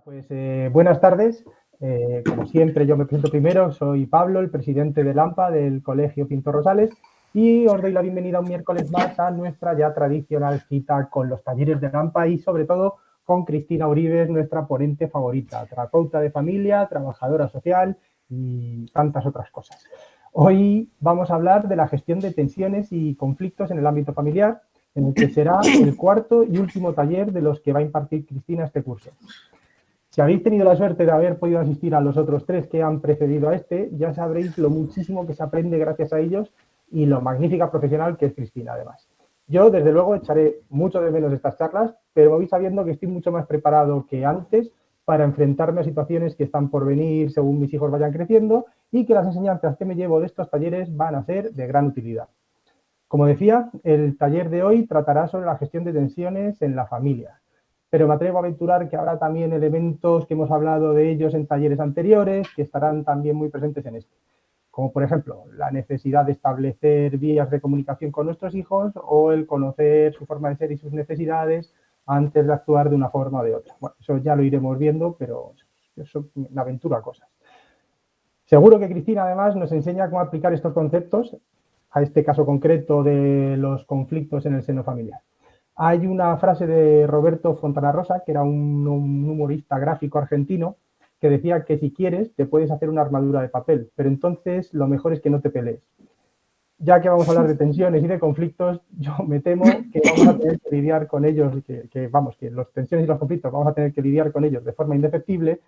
Pues buenas tardes. Como siempre, yo me presento primero. Soy Pablo, el presidente del AMPA del Colegio Pintor Rosales, y os doy la bienvenida un miércoles más a nuestra ya tradicional cita con los talleres del AMPA y sobre todo con Cristina Uribe, nuestra ponente favorita, terapeuta de familia, trabajadora social y tantas otras cosas. Hoy vamos a hablar de la gestión de tensiones y conflictos en el ámbito familiar, en el que será el cuarto y último taller de los que va a impartir Cristina este curso. Si habéis tenido la suerte de haber podido asistir a los otros tres que han precedido a este, ya sabréis lo muchísimo que se aprende gracias a ellos y lo magnífica profesional que es Cristina, además. Yo, desde luego, echaré mucho de menos estas charlas, pero me voy sabiendo que estoy mucho más preparado que antes para enfrentarme a situaciones que están por venir según mis hijos vayan creciendo y que las enseñanzas que me llevo de estos talleres van a ser de gran utilidad. Como decía, el taller de hoy tratará sobre la gestión de tensiones en la familia. Pero me atrevo a aventurar que habrá también elementos que hemos hablado de ellos en talleres anteriores que estarán también muy presentes en este, como por ejemplo la necesidad de establecer vías de comunicación con nuestros hijos o el conocer su forma de ser y sus necesidades antes de actuar de una forma o de otra. Bueno, eso ya lo iremos viendo, pero eso me aventuro a cosas. Seguro que Cristina además nos enseña cómo aplicar estos conceptos a este caso concreto de los conflictos en el seno familiar. Hay una frase de Roberto Fontana Rosa, que era un humorista gráfico argentino, que decía que si quieres te puedes hacer una armadura de papel, pero entonces lo mejor es que no te pelees. Ya que vamos a hablar de tensiones y de conflictos, yo me temo que vamos a tener que lidiar con ellos, que las tensiones y los conflictos vamos a tener que lidiar con ellos de forma indefectible.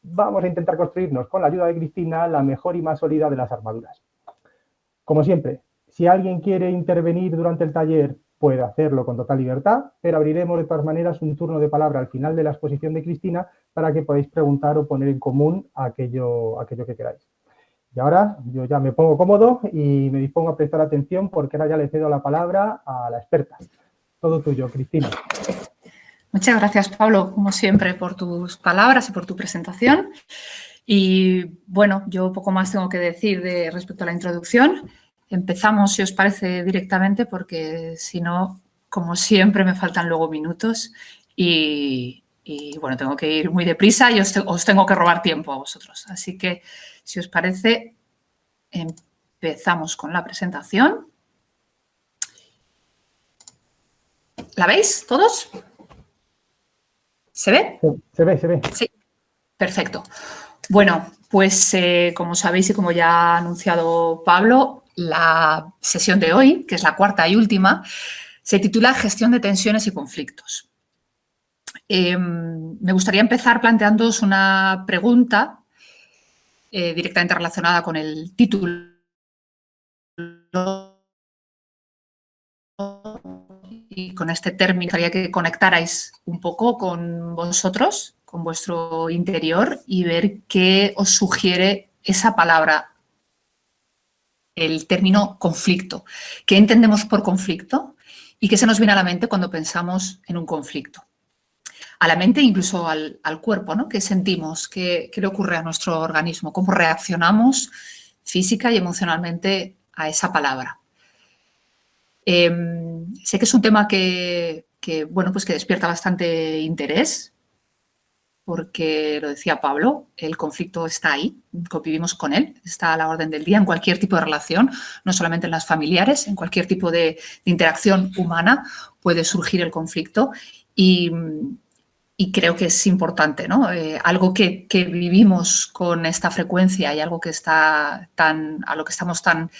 Vamos a intentar construirnos con la ayuda de Cristina la mejor y más sólida de las armaduras. Como siempre, si alguien quiere intervenir durante el taller, puede hacerlo con total libertad, pero abriremos de todas maneras un turno de palabra al final de la exposición de Cristina para que podáis preguntar o poner en común aquello que queráis. Y ahora yo ya me pongo cómodo y me dispongo a prestar atención porque ahora ya le cedo la palabra a la experta. Todo tuyo, Cristina. Muchas gracias, Pablo, como siempre, por tus palabras y por tu presentación. Y bueno, yo poco más tengo que decir respecto a la introducción. Empezamos, si os parece, directamente, porque si no, como siempre, me faltan luego minutos y bueno, tengo que ir muy deprisa y os tengo que robar tiempo a vosotros. Así que, si os parece, empezamos con la presentación. ¿La veis todos? ¿Se ve? Se ve. Sí, perfecto. Bueno, pues como sabéis y como ya ha anunciado Pablo, la sesión de hoy, que es la cuarta y última, se titula Gestión de tensiones y conflictos. Me gustaría empezar planteándoos una pregunta directamente relacionada con el título y con este término. Quería que conectarais un poco con vosotros, con vuestro interior y ver qué os sugiere esa palabra, el término conflicto. ¿Qué entendemos por conflicto y qué se nos viene a la mente cuando pensamos en un conflicto? A la mente, incluso al cuerpo, ¿no? ¿Qué sentimos? ¿Qué le ocurre a nuestro organismo? ¿Cómo reaccionamos física y emocionalmente a esa palabra? Sé que es un tema que despierta bastante interés, porque lo decía Pablo, el conflicto está ahí, convivimos con él, está a la orden del día en cualquier tipo de relación, no solamente en las familiares, en cualquier tipo de interacción humana puede surgir el conflicto y creo que es importante, ¿no? Algo que vivimos con esta frecuencia y algo que a lo que estamos tan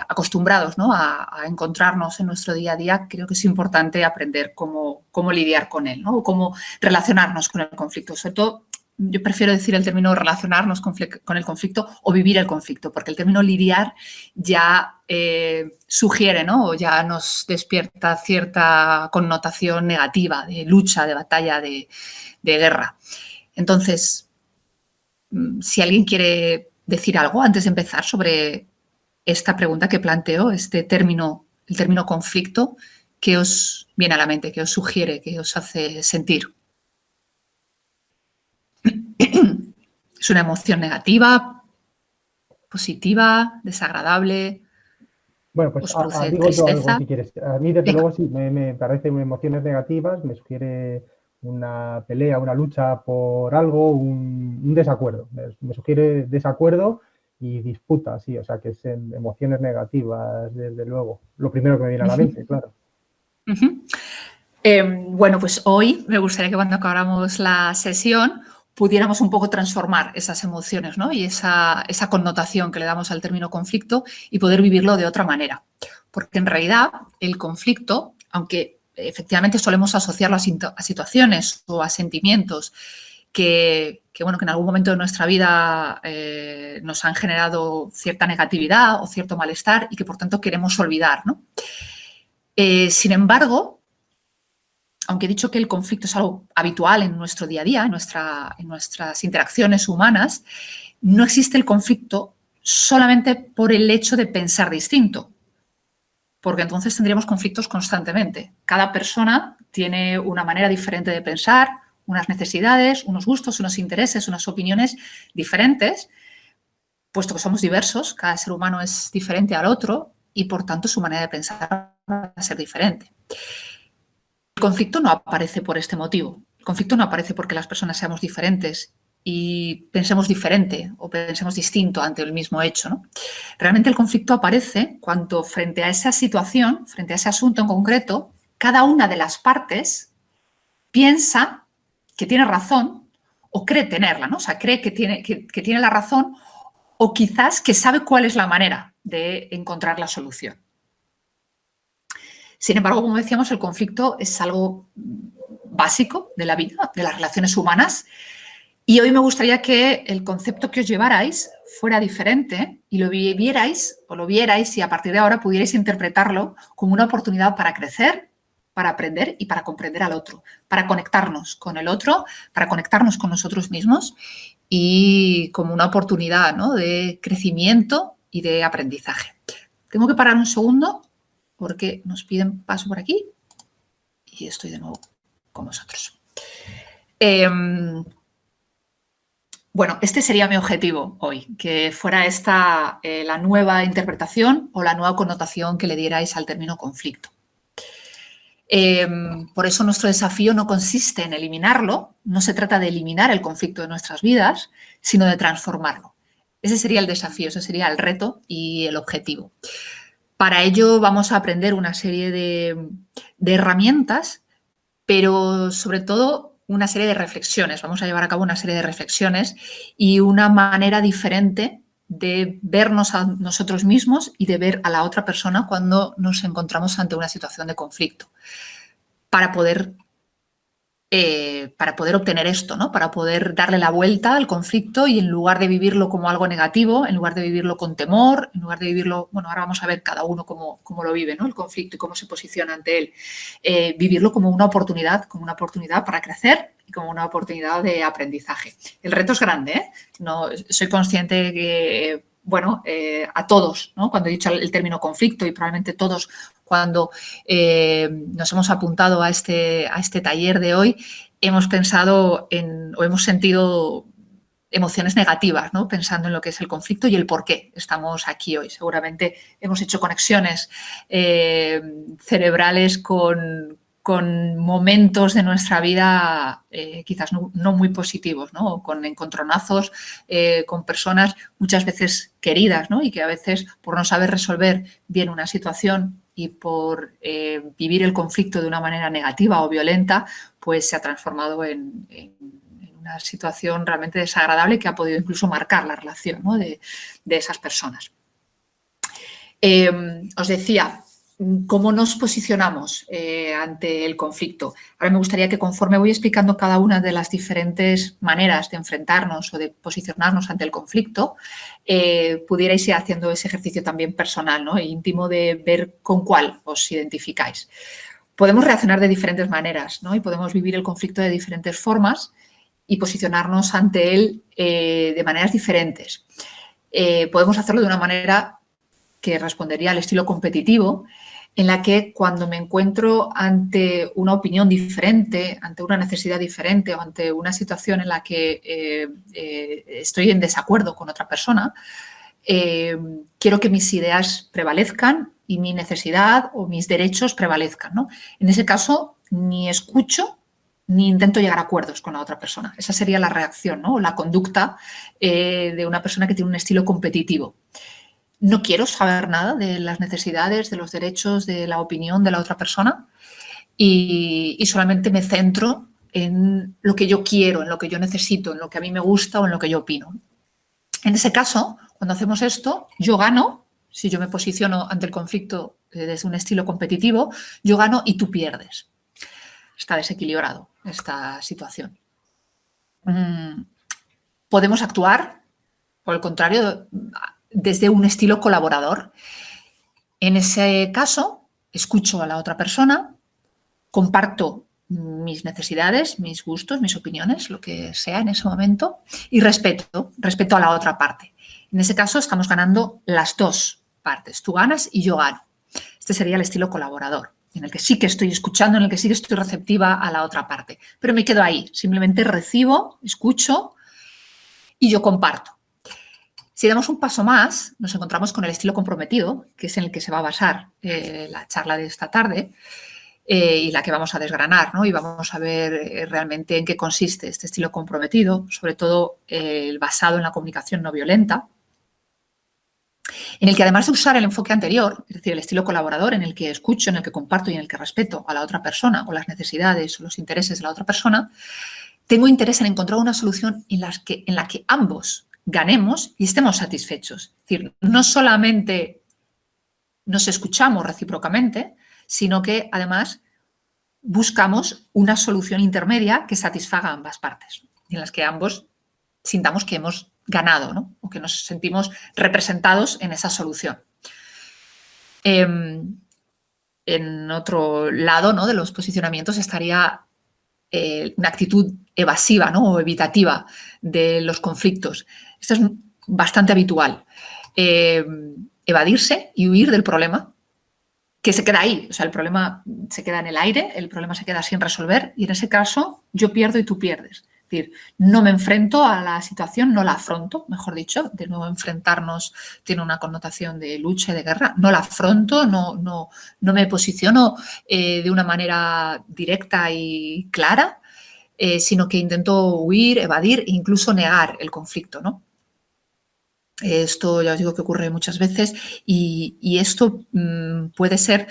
acostumbrados, ¿no? a encontrarnos en nuestro día a día, creo que es importante aprender cómo lidiar con él, ¿no? O cómo relacionarnos con el conflicto. Sobre todo, yo prefiero decir el término relacionarnos con el conflicto o vivir el conflicto, porque el término lidiar ya sugiere, ¿no? O ya nos despierta cierta connotación negativa de lucha, de batalla, de guerra. Entonces, si alguien quiere decir algo antes de empezar sobre esta pregunta que planteo, el término conflicto, ¿qué os viene a la mente? ¿Qué os sugiere? ¿Qué os hace sentir? ¿Es una emoción negativa, positiva, desagradable? Bueno, pues ¿Os produce digo yo algo tristeza? si quieres. A mí, desde luego, sí, me parecen emociones negativas, me sugiere una pelea, una lucha por algo, un desacuerdo. Me sugiere desacuerdo y disputa, sí, o sea, que es emociones negativas, desde luego. Lo primero que me viene a la mente, claro. Bueno, pues hoy me gustaría que cuando acabáramos la sesión pudiéramos un poco transformar esas emociones, ¿no? Y esa connotación que le damos al término conflicto y poder vivirlo de otra manera. Porque en realidad el conflicto, aunque efectivamente solemos asociarlo a situaciones o a sentimientos que en algún momento de nuestra vida nos han generado cierta negatividad o cierto malestar y que por tanto queremos olvidar, ¿no? Sin embargo, aunque he dicho que el conflicto es algo habitual en nuestro día a día, en nuestras interacciones humanas, no existe el conflicto solamente por el hecho de pensar distinto, porque entonces tendríamos conflictos constantemente. Cada persona tiene una manera diferente de pensar, unas necesidades, unos gustos, unos intereses, unas opiniones diferentes, puesto que somos diversos, cada ser humano es diferente al otro y por tanto su manera de pensar va a ser diferente. El conflicto no aparece por este motivo. El conflicto no aparece porque las personas seamos diferentes y pensemos diferente o pensemos distinto ante el mismo hecho, ¿no? Realmente el conflicto aparece cuando frente a esa situación, frente a ese asunto en concreto, cada una de las partes piensa que tiene razón o cree tenerla, ¿no? O sea, cree que tiene la razón o quizás que sabe cuál es la manera de encontrar la solución. Sin embargo, como decíamos, el conflicto es algo básico de la vida, de las relaciones humanas, y hoy me gustaría que el concepto que os llevarais fuera diferente y lo vierais y a partir de ahora pudierais interpretarlo como una oportunidad para crecer, para aprender y para comprender al otro, para conectarnos con el otro, para conectarnos con nosotros mismos y como una oportunidad, ¿no?, de crecimiento y de aprendizaje. Tengo que parar un segundo porque nos piden paso por aquí y estoy de nuevo con vosotros. Bueno, este sería mi objetivo hoy, que fuera esta la nueva interpretación o la nueva connotación que le dierais al término conflicto. Por eso nuestro desafío no consiste en eliminarlo, no se trata de eliminar el conflicto de nuestras vidas, sino de transformarlo. Ese sería el desafío, ese sería el reto y el objetivo. Para ello vamos a aprender una serie de herramientas, pero sobre todo una serie de reflexiones. Vamos a llevar a cabo una serie de reflexiones y una manera diferente de vernos a nosotros mismos y de ver a la otra persona cuando nos encontramos ante una situación de conflicto. Para poder obtener esto, ¿no? Para poder darle la vuelta al conflicto y en lugar de vivirlo como algo negativo, en lugar de vivirlo con temor, en lugar de vivirlo, bueno, ahora vamos a ver cada uno cómo lo vive, ¿no?, el conflicto y cómo se posiciona ante él, vivirlo como una oportunidad para crecer y como una oportunidad de aprendizaje. El reto es grande, ¿eh? No, soy consciente que, bueno, a todos, ¿no?, cuando he dicho el término conflicto y probablemente todos cuando nos hemos apuntado a este taller de hoy, hemos pensado o hemos sentido emociones negativas, ¿no?, pensando en lo que es el conflicto y el por qué estamos aquí hoy. Seguramente hemos hecho conexiones cerebrales con momentos de nuestra vida quizás no muy positivos, ¿no?, o con encontronazos con personas muchas veces queridas, ¿no?, y que a veces por no saber resolver bien una situación y por vivir el conflicto de una manera negativa o violenta, pues se ha transformado en una situación realmente desagradable que ha podido incluso marcar la relación, ¿no?, de esas personas. Os decía, ¿cómo nos posicionamos ante el conflicto? Ahora me gustaría que conforme voy explicando cada una de las diferentes maneras de enfrentarnos o de posicionarnos ante el conflicto, pudierais ir haciendo ese ejercicio también personal, ¿no?, e íntimo de ver con cuál os identificáis. Podemos reaccionar de diferentes maneras, ¿no?, y podemos vivir el conflicto de diferentes formas y posicionarnos ante él de maneras diferentes. Podemos hacerlo de una manera que respondería al estilo competitivo, en la que cuando me encuentro ante una opinión diferente, ante una necesidad diferente o ante una situación en la que estoy en desacuerdo con otra persona, quiero que mis ideas prevalezcan y mi necesidad o mis derechos prevalezcan, ¿no? En ese caso, ni escucho ni intento llegar a acuerdos con la otra persona. Esa sería la reacción, ¿no? La conducta de una persona que tiene un estilo competitivo. No quiero saber nada de las necesidades, de los derechos, de la opinión de la otra persona y solamente me centro en lo que yo quiero, en lo que yo necesito, en lo que a mí me gusta o en lo que yo opino. En ese caso, cuando hacemos esto, yo gano. Si yo me posiciono ante el conflicto desde un estilo competitivo, yo gano y tú pierdes. Está desequilibrado esta situación. Podemos actuar, por el contrario, desde un estilo colaborador. En ese caso, escucho a la otra persona, comparto mis necesidades, mis gustos, mis opiniones, lo que sea en ese momento, y respeto a la otra parte. En ese caso, estamos ganando las dos partes. Tú ganas y yo gano. Este sería el estilo colaborador, en el que sí que estoy escuchando, en el que sí que estoy receptiva a la otra parte. Pero me quedo ahí, simplemente recibo, escucho y yo comparto. Si damos un paso más, nos encontramos con el estilo comprometido, que es en el que se va a basar la charla de esta tarde y la que vamos a desgranar, ¿no? Y vamos a ver realmente en qué consiste este estilo comprometido, sobre todo basado en la comunicación no violenta, en el que además de usar el enfoque anterior, es decir, el estilo colaborador en el que escucho, en el que comparto y en el que respeto a la otra persona o las necesidades o los intereses de la otra persona, tengo interés en encontrar una solución en la que ambos ganemos y estemos satisfechos. Es decir, no solamente nos escuchamos recíprocamente, sino que además buscamos una solución intermedia que satisfaga a ambas partes y en las que ambos sintamos que hemos ganado, ¿no? O que nos sentimos representados en esa solución. En otro lado, ¿no?, de los posicionamientos estaría una actitud evasiva, ¿no?, o evitativa de los conflictos. Esto es bastante habitual. Evadirse y huir del problema, que se queda ahí. O sea, el problema se queda en el aire, el problema se queda sin resolver y en ese caso yo pierdo y tú pierdes. Es decir, no me enfrento a la situación, no la afronto, mejor dicho. De nuevo, enfrentarnos tiene una connotación de lucha y de guerra. No la afronto, no me posiciono de una manera directa y clara, sino que intento huir, evadir e incluso negar el conflicto, ¿no? Esto ya os digo que ocurre muchas veces y esto puede ser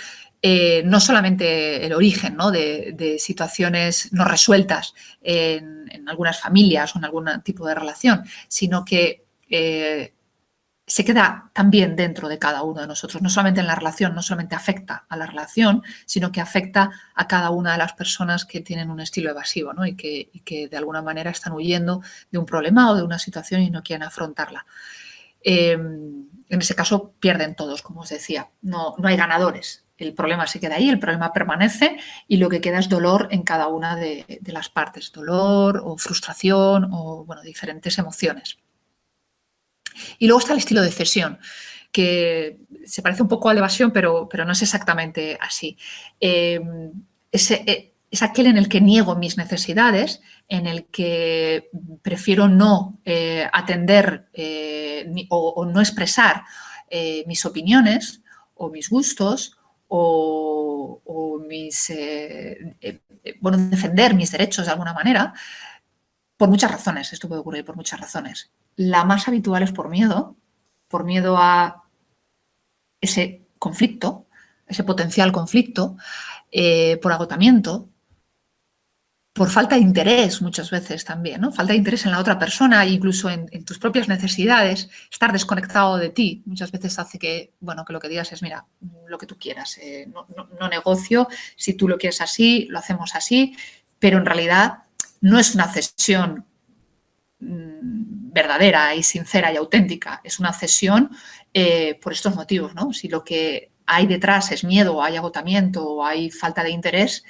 no solamente el origen, ¿no?, de situaciones no resueltas en algunas familias o en algún tipo de relación, sino que se queda también dentro de cada uno de nosotros. No solamente en la relación, no solamente afecta a la relación, sino que afecta a cada una de las personas que tienen un estilo evasivo, ¿no?, y que de alguna manera están huyendo de un problema o de una situación y no quieren afrontarla. En ese caso pierden todos, como os decía. No hay ganadores. El problema se queda ahí, el problema permanece y lo que queda es dolor en cada una de las partes. Dolor o frustración o, bueno, diferentes emociones. Y luego está el estilo de cesión, que se parece un poco a la evasión, pero no es exactamente así. Es aquel en el que niego mis necesidades, en el que prefiero no atender o no expresar mis opiniones o mis gustos o defender mis derechos de alguna manera, por muchas razones. Esto puede ocurrir por muchas razones. La más habitual es por miedo a ese conflicto, ese potencial conflicto, por agotamiento, por falta de interés muchas veces también, ¿no? Falta de interés en la otra persona e incluso en tus propias necesidades. Estar desconectado de ti muchas veces hace que, bueno, que lo que digas es, mira, lo que tú quieras, no negocio, si tú lo quieres así, lo hacemos así, pero en realidad no es una cesión verdadera y sincera y auténtica, es una cesión por estos motivos, ¿no? Si lo que hay detrás es miedo o hay agotamiento o hay falta de interés,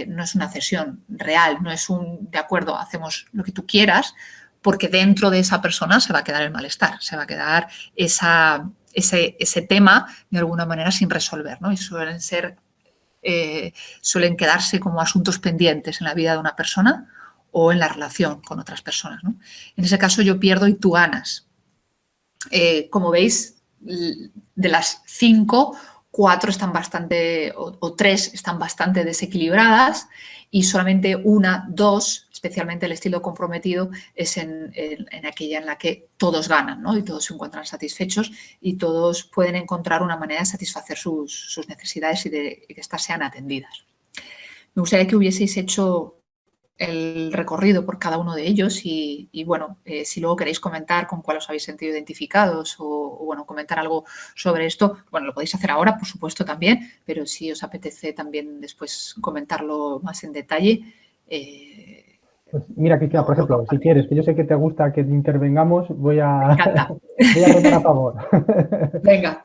no es una cesión real, no es un de acuerdo, hacemos lo que tú quieras, porque dentro de esa persona se va a quedar el malestar, se va a quedar ese tema de alguna manera sin resolver, ¿no? Y suelen quedarse como asuntos pendientes en la vida de una persona o en la relación con otras personas, ¿no? En ese caso yo pierdo y tú ganas. Como veis, de las 5, 4 están bastante, o 3 están bastante desequilibradas y solamente una, 2, especialmente el estilo comprometido, es en aquella en la que todos ganan, ¿no? Y todos se encuentran satisfechos y todos pueden encontrar una manera de satisfacer sus necesidades y de que éstas sean atendidas. Me gustaría que hubieseis hecho el recorrido por cada uno de ellos y bueno, si luego queréis comentar con cuál os habéis sentido identificados o, bueno, comentar algo sobre esto, bueno, lo podéis hacer ahora, por supuesto, también, pero si os apetece también después comentarlo más en detalle. Pues mira, Cristina, por Lo ejemplo, si quieres, que yo sé que te gusta que intervengamos, voy Me a, encanta. voy a remar a favor. Venga.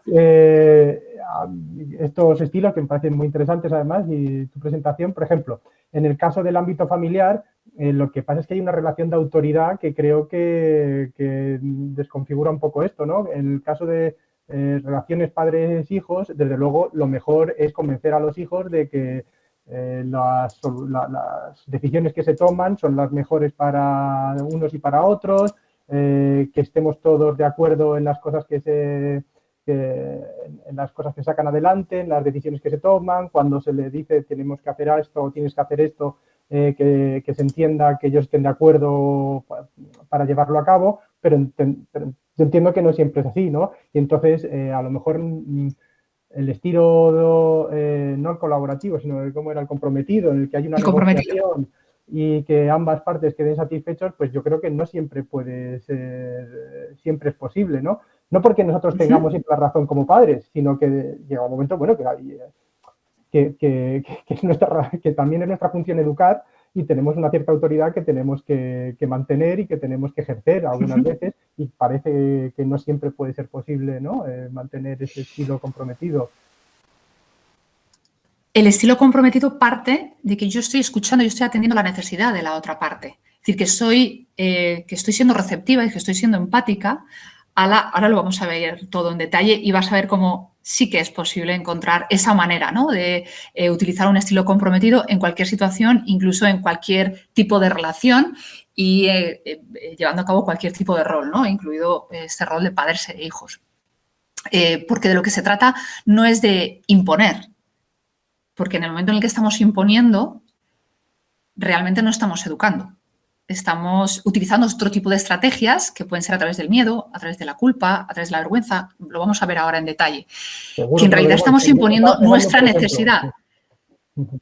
Estos estilos que me parecen muy interesantes además y tu presentación, por ejemplo, en el caso del ámbito familiar, lo que pasa es que hay una relación de autoridad que creo que desconfigura un poco esto, ¿no? En el caso de relaciones padres-hijos, desde luego lo mejor es convencer a los hijos de que las decisiones que se toman son las mejores para unos y para otros, que estemos todos de acuerdo en las cosas en las cosas que sacan adelante, en las decisiones que se toman, cuando se le dice tenemos que hacer esto o tienes que hacer esto, que se entienda, que ellos estén de acuerdo para llevarlo a cabo, pero yo entiendo que no siempre es así, ¿no? Y entonces, a lo mejor el estilo no el colaborativo, sino el cómo era el comprometido, en el que hay una El comprometido. negociación y que ambas partes queden satisfechos, pues yo creo que no siempre puede ser, siempre es posible, ¿no? No porque nosotros tengamos siempre la razón como padres, sino que llega un momento, bueno, que también es nuestra función educar y tenemos una cierta autoridad que tenemos que mantener y que tenemos que ejercer algunas veces y parece que no siempre puede ser posible, ¿no? Mantener ese estilo comprometido. El estilo comprometido parte de que yo estoy escuchando, yo estoy atendiendo la necesidad de la otra parte. Es decir, que estoy siendo receptiva y que estoy siendo empática. Ahora lo vamos a ver todo en detalle y vas a ver cómo sí que es posible encontrar esa manera, ¿no? De utilizar un estilo comprometido en cualquier situación, incluso en cualquier tipo de relación y llevando a cabo cualquier tipo de rol, ¿no? Incluido este rol de padres e hijos. Porque de lo que se trata no es de imponer, porque en el momento en el que estamos imponiendo, realmente no estamos educando. Estamos utilizando otro tipo de estrategias que pueden ser a través del miedo, a través de la culpa, a través de la vergüenza. Lo vamos a ver ahora en detalle. Que Seguro en que lo realidad veremos. estamos imponiendo Estaba pensando, nuestra por ejemplo, necesidad.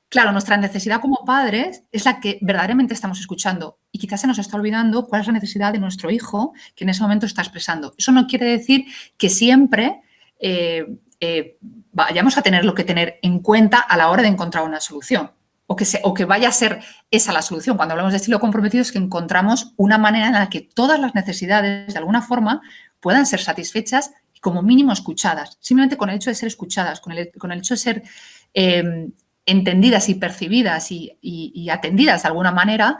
Claro, nuestra necesidad como padres es la que verdaderamente estamos escuchando y quizás se nos está olvidando cuál es la necesidad de nuestro hijo que en ese momento está expresando. Eso no quiere decir que siempre vayamos a tener lo que tener en cuenta a la hora de encontrar una solución o que vaya a ser esa la solución. Cuando hablamos de estilo comprometido es que encontramos una manera en la que todas las necesidades de alguna forma puedan ser satisfechas y como mínimo escuchadas. Simplemente con el hecho de ser escuchadas, con el hecho de ser entendidas y percibidas y atendidas de alguna manera,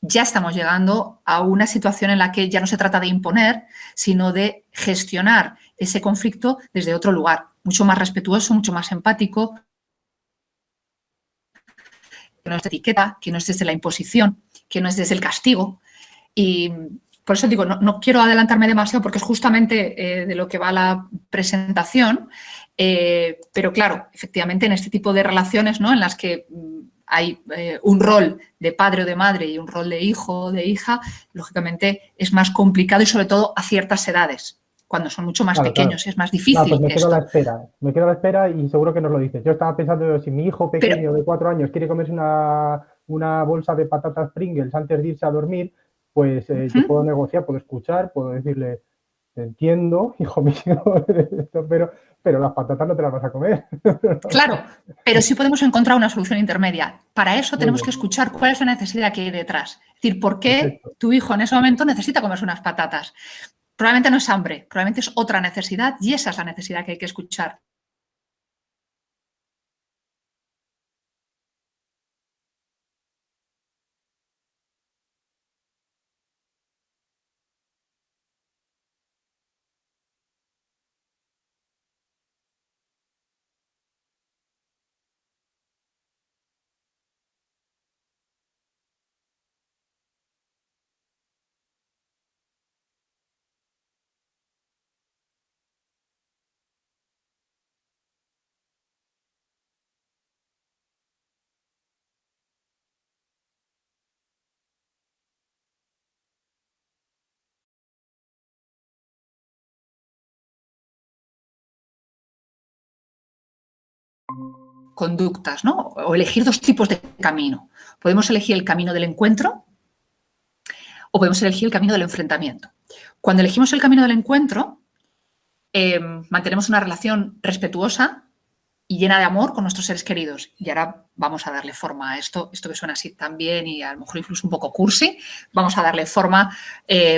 ya estamos llegando a una situación en la que ya no se trata de imponer, sino de gestionar ese conflicto desde otro lugar, mucho más respetuoso, mucho más empático, que no es de etiqueta, que no es desde la imposición, que no es desde el castigo. Y por eso digo, no quiero adelantarme demasiado porque es justamente de lo que va la presentación, pero claro, efectivamente en este tipo de relaciones, ¿no? En las que hay un rol de padre o de madre y un rol de hijo o de hija, lógicamente es más complicado y sobre todo a ciertas edades, cuando son mucho más claro, claro. pequeños, es más No, pues difícil esto. me quedo a la espera y seguro que nos lo dices. Yo estaba pensando, si mi hijo Pero pequeño de 4 años quiere comerse una bolsa de patatas Pringles antes de irse a dormir, pues yo puedo negociar, puedo escuchar, puedo decirle, te entiendo, hijo mío, pero las patatas no te las vas a comer. claro, pero sí podemos encontrar una solución intermedia. Para eso Muy tenemos bien, que escuchar cuál es la necesidad que hay detrás. Es decir, por qué perfecto. tu hijo en ese momento necesita comerse unas patatas. Probablemente no es hambre, probablemente es otra necesidad y esa es la necesidad que hay que escuchar. conductas, ¿no? O elegir dos tipos de camino. Podemos elegir el camino del encuentro o podemos elegir el camino del enfrentamiento. Cuando elegimos el camino del encuentro, mantenemos una relación respetuosa y llena de amor con nuestros seres queridos. Y ahora vamos a darle forma a esto que suena así también y a lo mejor incluso un poco cursi, vamos a darle forma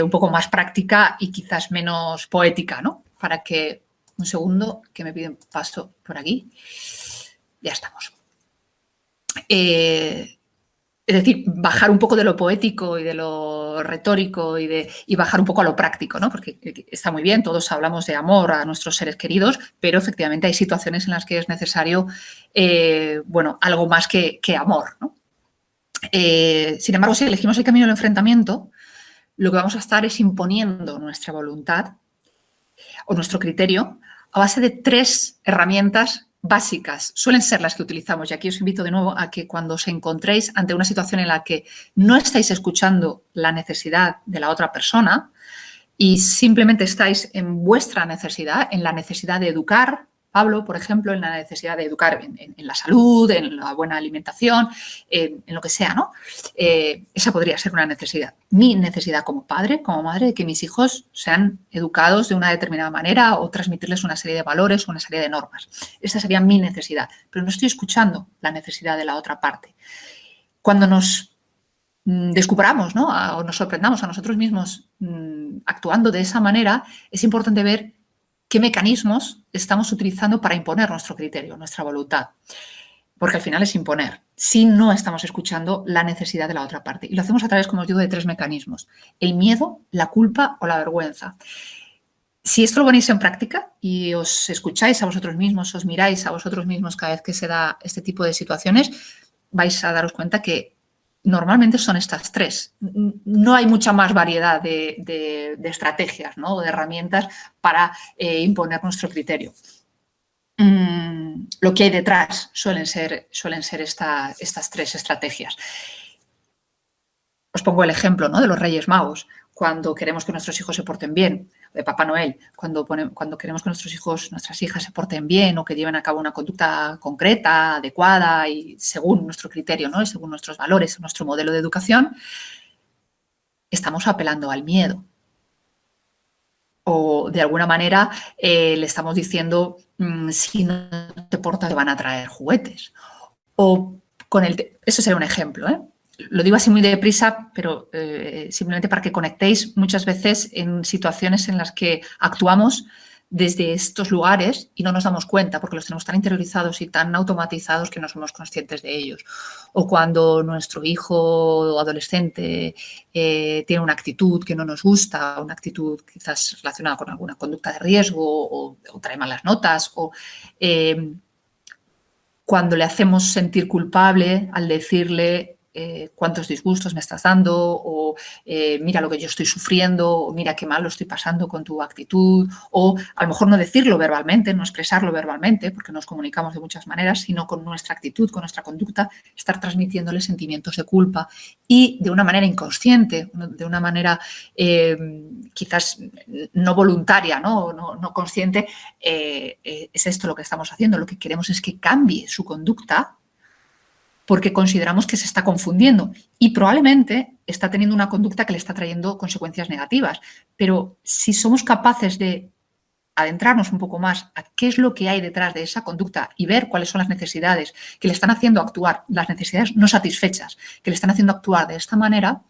un poco más práctica y quizás menos poética, ¿no? Para que, un segundo, que me piden paso por aquí. Ya estamos. Es decir, bajar un poco de lo poético y de lo retórico y bajar un poco a lo práctico, ¿no? Porque está muy bien, todos hablamos de amor a nuestros seres queridos, pero efectivamente hay situaciones en las que es necesario, bueno, algo más que amor, ¿no? Sin embargo, si elegimos el camino del enfrentamiento, lo que vamos a estar es imponiendo nuestra voluntad o nuestro criterio a base de 3 herramientas básicas. Suelen ser las que utilizamos y aquí os invito de nuevo a que cuando os encontréis ante una situación en la que no estáis escuchando la necesidad de la otra persona y simplemente estáis en vuestra necesidad, en la necesidad de educar, Pablo, por ejemplo, en la necesidad de educar en la salud, en la buena alimentación, en lo que sea, ¿no? Esa podría ser una necesidad. Mi necesidad como padre, como madre, de que mis hijos sean educados de una determinada manera o transmitirles una serie de valores o una serie de normas. Esa sería mi necesidad, pero no estoy escuchando la necesidad de la otra parte. Cuando nos descubramos, ¿no? O nos sorprendamos a nosotros mismos actuando de esa manera, es importante ver qué mecanismos estamos utilizando para imponer nuestro criterio, nuestra voluntad. Porque al final es imponer, si no estamos escuchando la necesidad de la otra parte. Y lo hacemos a través, como os digo, de 3 mecanismos. El miedo, la culpa o la vergüenza. Si esto lo ponéis en práctica y os escucháis a vosotros mismos, os miráis a vosotros mismos cada vez que se da este tipo de situaciones, vais a daros cuenta que normalmente son estas 3. No hay mucha más variedad de estrategias, ¿no? O de herramientas para imponer nuestro criterio. Lo que hay detrás suelen ser estas 3 estrategias. Os pongo el ejemplo, ¿no? De los Reyes Magos. Cuando queremos que nuestros hijos se porten bien, de Papá Noel, cuando queremos que nuestros hijos, nuestras hijas se porten bien o que lleven a cabo una conducta concreta, adecuada y según nuestro criterio, ¿no? Y según nuestros valores, nuestro modelo de educación, estamos apelando al miedo. O de alguna manera le estamos diciendo, si no te portas te van a traer juguetes. O eso sería un ejemplo, ¿eh? Lo digo así muy deprisa, pero simplemente para que conectéis muchas veces en situaciones en las que actuamos desde estos lugares y no nos damos cuenta porque los tenemos tan interiorizados y tan automatizados que no somos conscientes de ellos. O cuando nuestro hijo o adolescente tiene una actitud que no nos gusta, una actitud quizás relacionada con alguna conducta de riesgo o trae malas notas, o cuando le hacemos sentir culpable al decirle cuántos disgustos me estás dando o mira lo que yo estoy sufriendo o mira qué mal lo estoy pasando con tu actitud o a lo mejor no decirlo verbalmente, no expresarlo verbalmente porque nos comunicamos de muchas maneras, sino con nuestra actitud, con nuestra conducta, estar transmitiéndole sentimientos de culpa y de una manera inconsciente, de una manera quizás no voluntaria, no consciente, es esto lo que estamos haciendo. Lo que queremos es que cambie su conducta porque consideramos que se está confundiendo y probablemente está teniendo una conducta que le está trayendo consecuencias negativas. Pero si somos capaces de adentrarnos un poco más a qué es lo que hay detrás de esa conducta y ver cuáles son las necesidades que le están haciendo actuar, las necesidades no satisfechas que le están haciendo actuar de esta manera,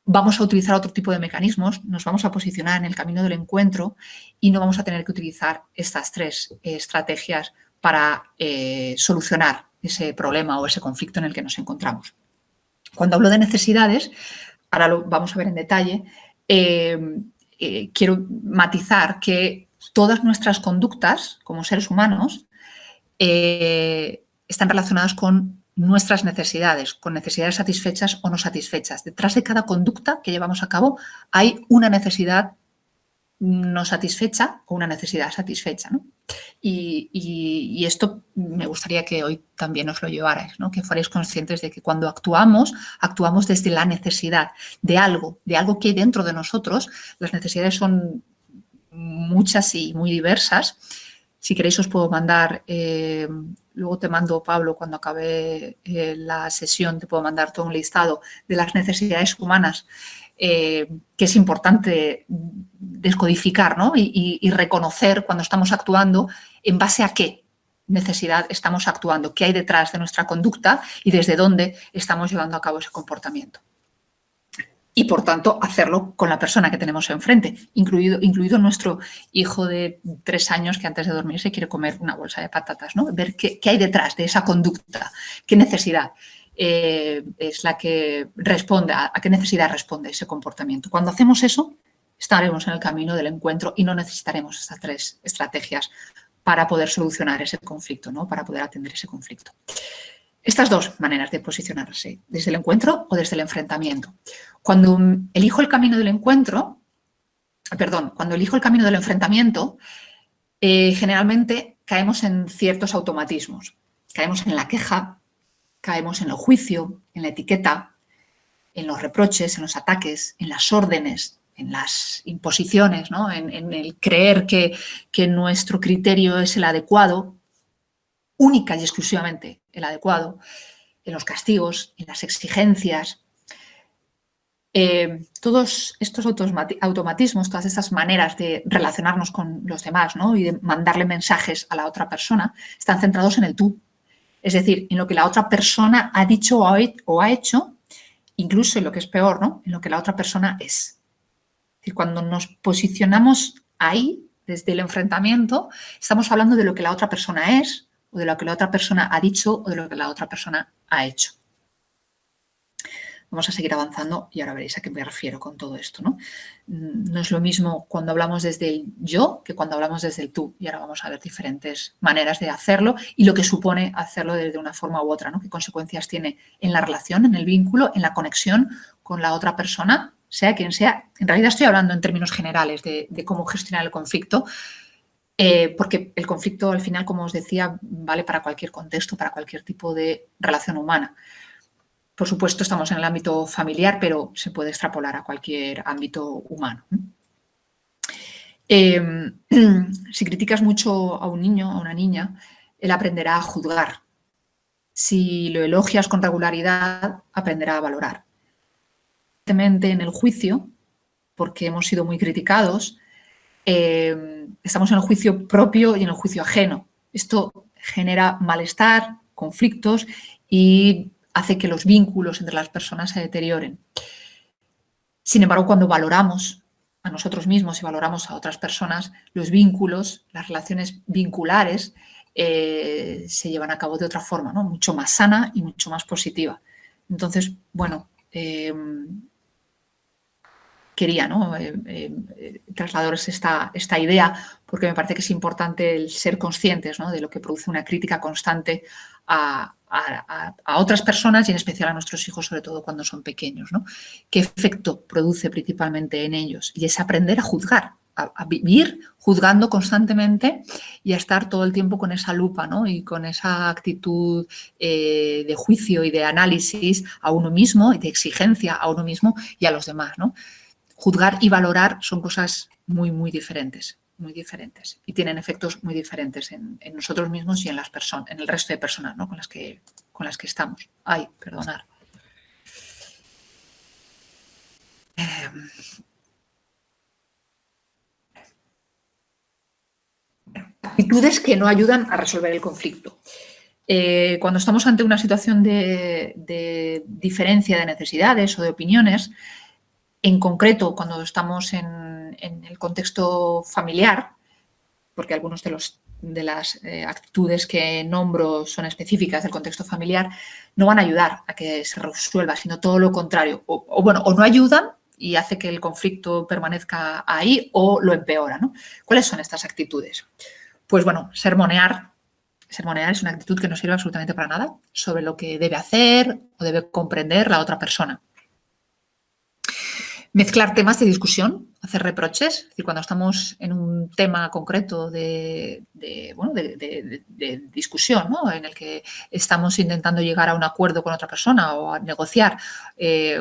vamos a utilizar otro tipo de mecanismos, nos vamos a posicionar en el camino del encuentro y no vamos a tener que utilizar estas 3 estrategias para solucionar ese problema o ese conflicto en el que nos encontramos. Cuando hablo de necesidades, ahora lo vamos a ver en detalle, quiero matizar que todas nuestras conductas como seres humanos están relacionadas con nuestras necesidades, con necesidades satisfechas o no satisfechas. Detrás de cada conducta que llevamos a cabo hay una necesidad no satisfecha o una necesidad satisfecha, ¿no? Y esto me gustaría que hoy también os lo llevarais, ¿no? Que fuerais conscientes de que cuando actuamos desde la necesidad de algo que hay dentro de nosotros. Las necesidades son muchas y muy diversas. Si queréis os puedo mandar luego te mando, Pablo, cuando acabe la sesión, te puedo mandar todo un listado de las necesidades humanas que es importante descodificar, ¿no? y reconocer cuando estamos actuando en base a qué necesidad estamos actuando, qué hay detrás de nuestra conducta y desde dónde estamos llevando a cabo ese comportamiento. Y, por tanto, hacerlo con la persona que tenemos enfrente, incluido nuestro hijo de 3 años que antes de dormirse quiere comer una bolsa de patatas, ¿no? Ver qué hay detrás de esa conducta, qué necesidad es la que responde, a qué necesidad responde ese comportamiento. Cuando hacemos eso, estaremos en el camino del encuentro y no necesitaremos estas 3 estrategias para poder solucionar ese conflicto, ¿no? Para poder atender ese conflicto. Estas 2 maneras de posicionarse, desde el encuentro o desde el enfrentamiento. Cuando elijo el camino del encuentro, cuando elijo el camino del enfrentamiento, generalmente caemos en ciertos automatismos. Caemos en la queja, caemos en el juicio, en la etiqueta, en los reproches, en los ataques, en las órdenes, en las imposiciones, ¿no? en el creer que nuestro criterio es el adecuado, única y exclusivamente el adecuado, en los castigos, en las exigencias. Todos estos automatismos, todas estas maneras de relacionarnos con los demás, ¿no? y de mandarle mensajes a la otra persona, están centrados en el tú. Es decir, en lo que la otra persona ha dicho o ha hecho, incluso en lo que es peor, ¿no? En lo que la otra persona es. Es decir, cuando nos posicionamos ahí, desde el enfrentamiento, estamos hablando de lo que la otra persona es, o de lo que la otra persona ha dicho, o de lo que la otra persona ha hecho. Vamos a seguir avanzando y ahora veréis a qué me refiero con todo esto, ¿no? No es lo mismo cuando hablamos desde el yo que cuando hablamos desde el tú. Y ahora vamos a ver diferentes maneras de hacerlo y lo que supone hacerlo de una forma u otra, ¿no? Qué consecuencias tiene en la relación, en el vínculo, en la conexión con la otra persona, sea quien sea. En realidad estoy hablando en términos generales de cómo gestionar el conflicto, porque el conflicto al final, como os decía, vale para cualquier contexto, para cualquier tipo de relación humana. Por supuesto, estamos en el ámbito familiar, pero se puede extrapolar a cualquier ámbito humano. Si criticas mucho a un niño, a una niña, él aprenderá a juzgar. Si lo elogias con regularidad, aprenderá a valorar. Evidentemente, en el juicio, porque hemos sido muy criticados, estamos en el juicio propio y en el juicio ajeno. Esto genera malestar, conflictos y hace que los vínculos entre las personas se deterioren. Sin embargo, cuando valoramos a nosotros mismos y valoramos a otras personas, los vínculos, las relaciones vinculares se llevan a cabo de otra forma, ¿no? Mucho más sana y mucho más positiva. Entonces, bueno, quería, ¿no? Trasladaros esta idea porque me parece que es importante el ser conscientes, ¿no? de lo que produce una crítica constante a otras personas y en especial a nuestros hijos, sobre todo cuando son pequeños, ¿no? ¿Qué efecto produce principalmente en ellos? Y es aprender a juzgar, a vivir juzgando constantemente y a estar todo el tiempo con esa lupa, ¿no? y con esa actitud de juicio y de análisis a uno mismo y de exigencia a uno mismo y a los demás, ¿no? Juzgar y valorar son cosas muy, muy diferentes y tienen efectos muy diferentes en nosotros mismos y en las personas, en el resto de personas, ¿no? con las que estamos. Ay, perdonad. Actitudes que no ayudan a resolver el conflicto. Cuando estamos ante una situación de diferencia de necesidades o de opiniones, en concreto cuando estamos en el contexto familiar, porque algunos de las actitudes que nombro son específicas del contexto familiar, no van a ayudar a que se resuelva, sino todo lo contrario. O no ayudan y hace que el conflicto permanezca ahí o lo empeora, ¿no? ¿Cuáles son estas actitudes? Pues bueno, sermonear. Sermonear es una actitud que no sirve absolutamente para nada sobre lo que debe hacer o debe comprender la otra persona. Mezclar temas de discusión, hacer reproches, es decir, cuando estamos en un tema concreto de discusión, ¿no? en el que estamos intentando llegar a un acuerdo con otra persona o a negociar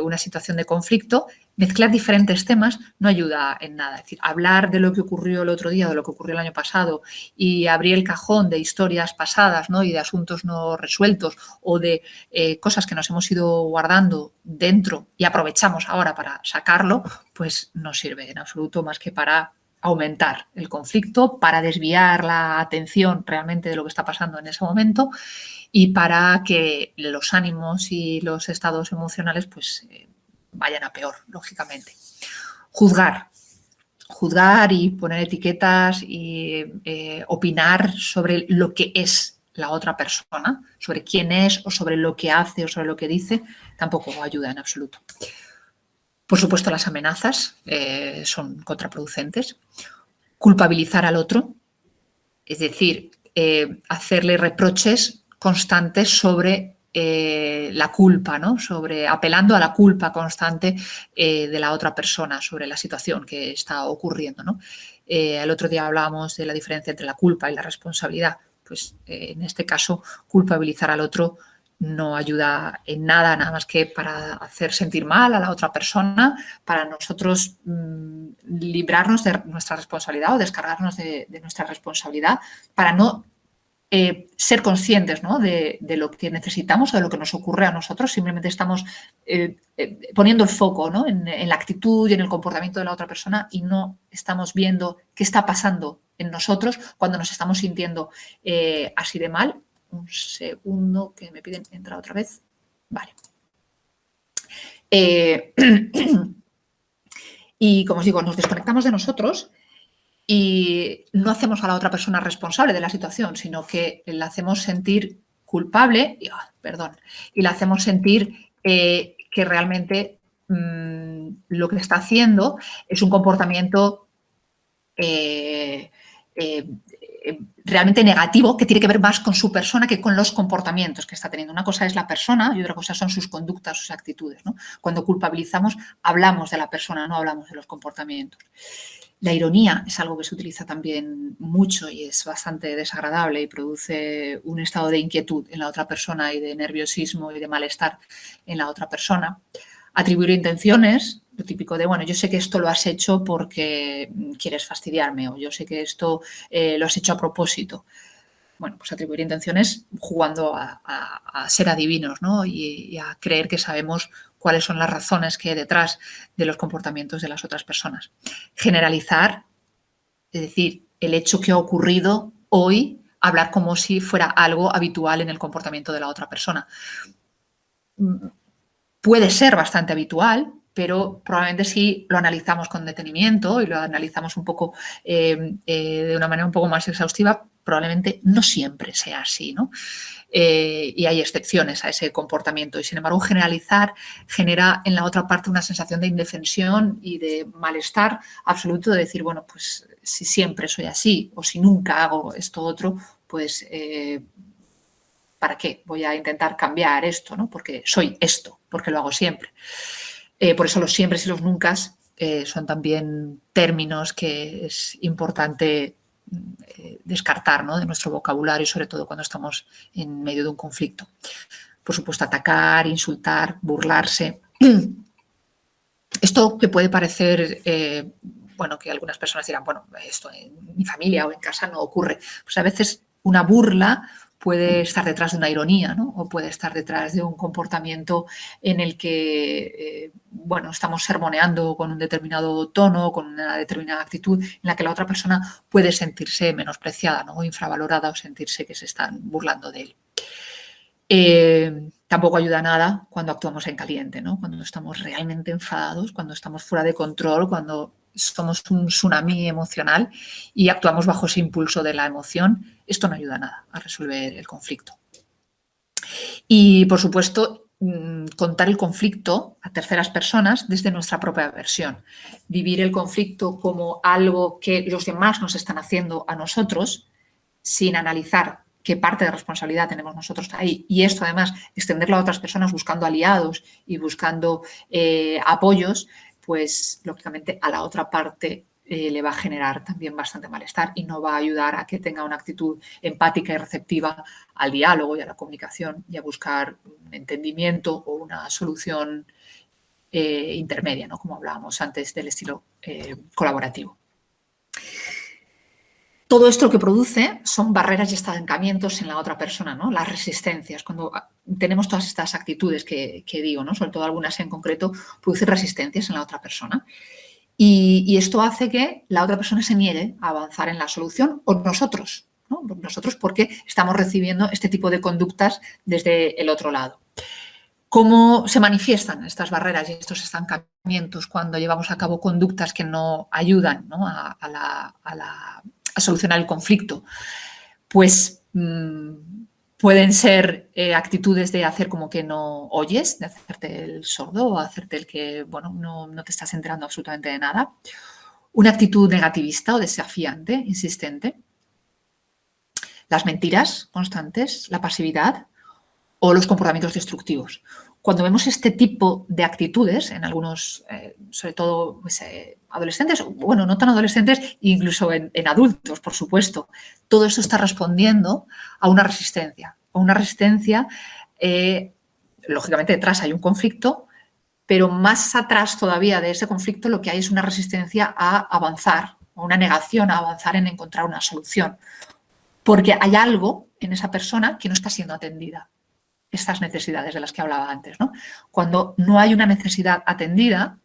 una situación de conflicto, mezclar diferentes temas no ayuda en nada. Es decir, hablar de lo que ocurrió el otro día, de lo que ocurrió el año pasado y abrir el cajón de historias pasadas, ¿no? Y de asuntos no resueltos o de cosas que nos hemos ido guardando dentro y aprovechamos ahora para sacarlo, pues no sirve en absoluto más que para aumentar el conflicto, para desviar la atención realmente de lo que está pasando en ese momento y para que los ánimos y los estados emocionales pues vayan a peor, lógicamente. Juzgar y poner etiquetas y opinar sobre lo que es la otra persona, sobre quién es o sobre lo que hace o sobre lo que dice, tampoco ayuda en absoluto. Por supuesto, las amenazas son contraproducentes. Culpabilizar al otro, es decir, hacerle reproches constantes sobre la culpa, ¿no? Apelando a la culpa constante de la otra persona sobre la situación que está ocurriendo, ¿no? El otro día hablábamos de la diferencia entre la culpa y la responsabilidad. Pues en este caso, culpabilizar al otro no ayuda en nada, nada más que para hacer sentir mal a la otra persona, para nosotros librarnos de nuestra responsabilidad o descargarnos de nuestra responsabilidad, para no ser conscientes, ¿no? de lo que necesitamos o de lo que nos ocurre a nosotros. Simplemente estamos poniendo el foco, ¿no? en la actitud y en el comportamiento de la otra persona y no estamos viendo qué está pasando en nosotros cuando nos estamos sintiendo así de mal. Un segundo, que me piden entrar otra vez. Vale. Y como os digo, nos desconectamos de nosotros y no hacemos a la otra persona responsable de la situación, sino que la hacemos sentir culpable, y la hacemos sentir que realmente lo que está haciendo es un comportamiento realmente negativo, que tiene que ver más con su persona que con los comportamientos que está teniendo. Una cosa es la persona y otra cosa son sus conductas, sus actitudes, ¿no? Cuando culpabilizamos, hablamos de la persona, no hablamos de los comportamientos. La ironía es algo que se utiliza también mucho y es bastante desagradable y produce un estado de inquietud en la otra persona y de nerviosismo y de malestar en la otra persona. Atribuir intenciones, lo típico de, bueno, yo sé que esto lo has hecho porque quieres fastidiarme o yo sé que esto lo has hecho a propósito. Bueno, pues atribuir intenciones jugando a ser adivinos, ¿no? Y a creer que sabemos cuáles son las razones que hay detrás de los comportamientos de las otras personas. Generalizar, es decir, el hecho que ha ocurrido hoy, hablar como si fuera algo habitual en el comportamiento de la otra persona. Puede ser bastante habitual, pero probablemente si lo analizamos con detenimiento y lo analizamos un poco de una manera un poco más exhaustiva, probablemente no siempre sea así, ¿no? Y hay excepciones a ese comportamiento y sin embargo generalizar genera en la otra parte una sensación de indefensión y de malestar absoluto de decir, bueno, pues si siempre soy así o si nunca hago esto otro, pues ¿para qué voy a intentar cambiar esto? ¿No? Porque soy esto, porque lo hago siempre. Por eso los siempre y los nunca son también términos que es importante descartar, ¿no? De nuestro vocabulario, sobre todo cuando estamos en medio de un conflicto. Por supuesto, atacar, insultar, burlarse. Esto que puede parecer, bueno, que algunas personas dirán, bueno, esto en mi familia o en casa no ocurre. Pues a veces una burla puede estar detrás de una ironía, ¿no? O puede estar detrás de un comportamiento en el que, bueno, estamos sermoneando con un determinado tono, con una determinada actitud, en la que la otra persona puede sentirse menospreciada, ¿no? O infravalorada o sentirse que se están burlando de él. Tampoco ayuda nada cuando actuamos en caliente, ¿no? Cuando estamos realmente enfadados, cuando estamos fuera de control, cuando somos un tsunami emocional y actuamos bajo ese impulso de la emoción. Esto no ayuda nada a resolver el conflicto. Y, por supuesto, contar el conflicto a terceras personas desde nuestra propia versión. Vivir el conflicto como algo que los demás nos están haciendo a nosotros sin analizar qué parte de responsabilidad tenemos nosotros ahí. Y esto, además, extenderlo a otras personas buscando aliados y buscando apoyos, pues, lógicamente, a la otra parte le va a generar también bastante malestar y no va a ayudar a que tenga una actitud empática y receptiva al diálogo y a la comunicación y a buscar un entendimiento o una solución intermedia, ¿no? Como hablábamos antes del estilo colaborativo. Todo esto lo que produce son barreras y estancamientos en la otra persona, ¿no? Las resistencias. Cuando tenemos todas estas actitudes que digo, ¿no? Sobre todo algunas en concreto, producen resistencias en la otra persona. Y esto hace que la otra persona se niegue a avanzar en la solución, o nosotros, ¿no? Nosotros, porque estamos recibiendo este tipo de conductas desde el otro lado. ¿Cómo se manifiestan estas barreras y estos estancamientos cuando llevamos a cabo conductas que no ayudan, ¿no? a solucionar el conflicto? Pues pueden ser actitudes de hacer como que no oyes, de hacerte el sordo o hacerte el que, bueno, no te estás enterando absolutamente de nada. Una actitud negativista o desafiante, insistente. Las mentiras constantes, la pasividad o los comportamientos destructivos. Cuando vemos este tipo de actitudes en algunos, sobre todo pues, adolescentes, bueno, no tan adolescentes, incluso en adultos, por supuesto, todo esto está respondiendo a una resistencia. Lógicamente detrás hay un conflicto, pero más atrás todavía de ese conflicto lo que hay es una resistencia a avanzar, una negación a avanzar en encontrar una solución, porque hay algo en esa persona que no está siendo atendida. Estas necesidades de las que hablaba antes, ¿no? Cuando no hay una necesidad atendida,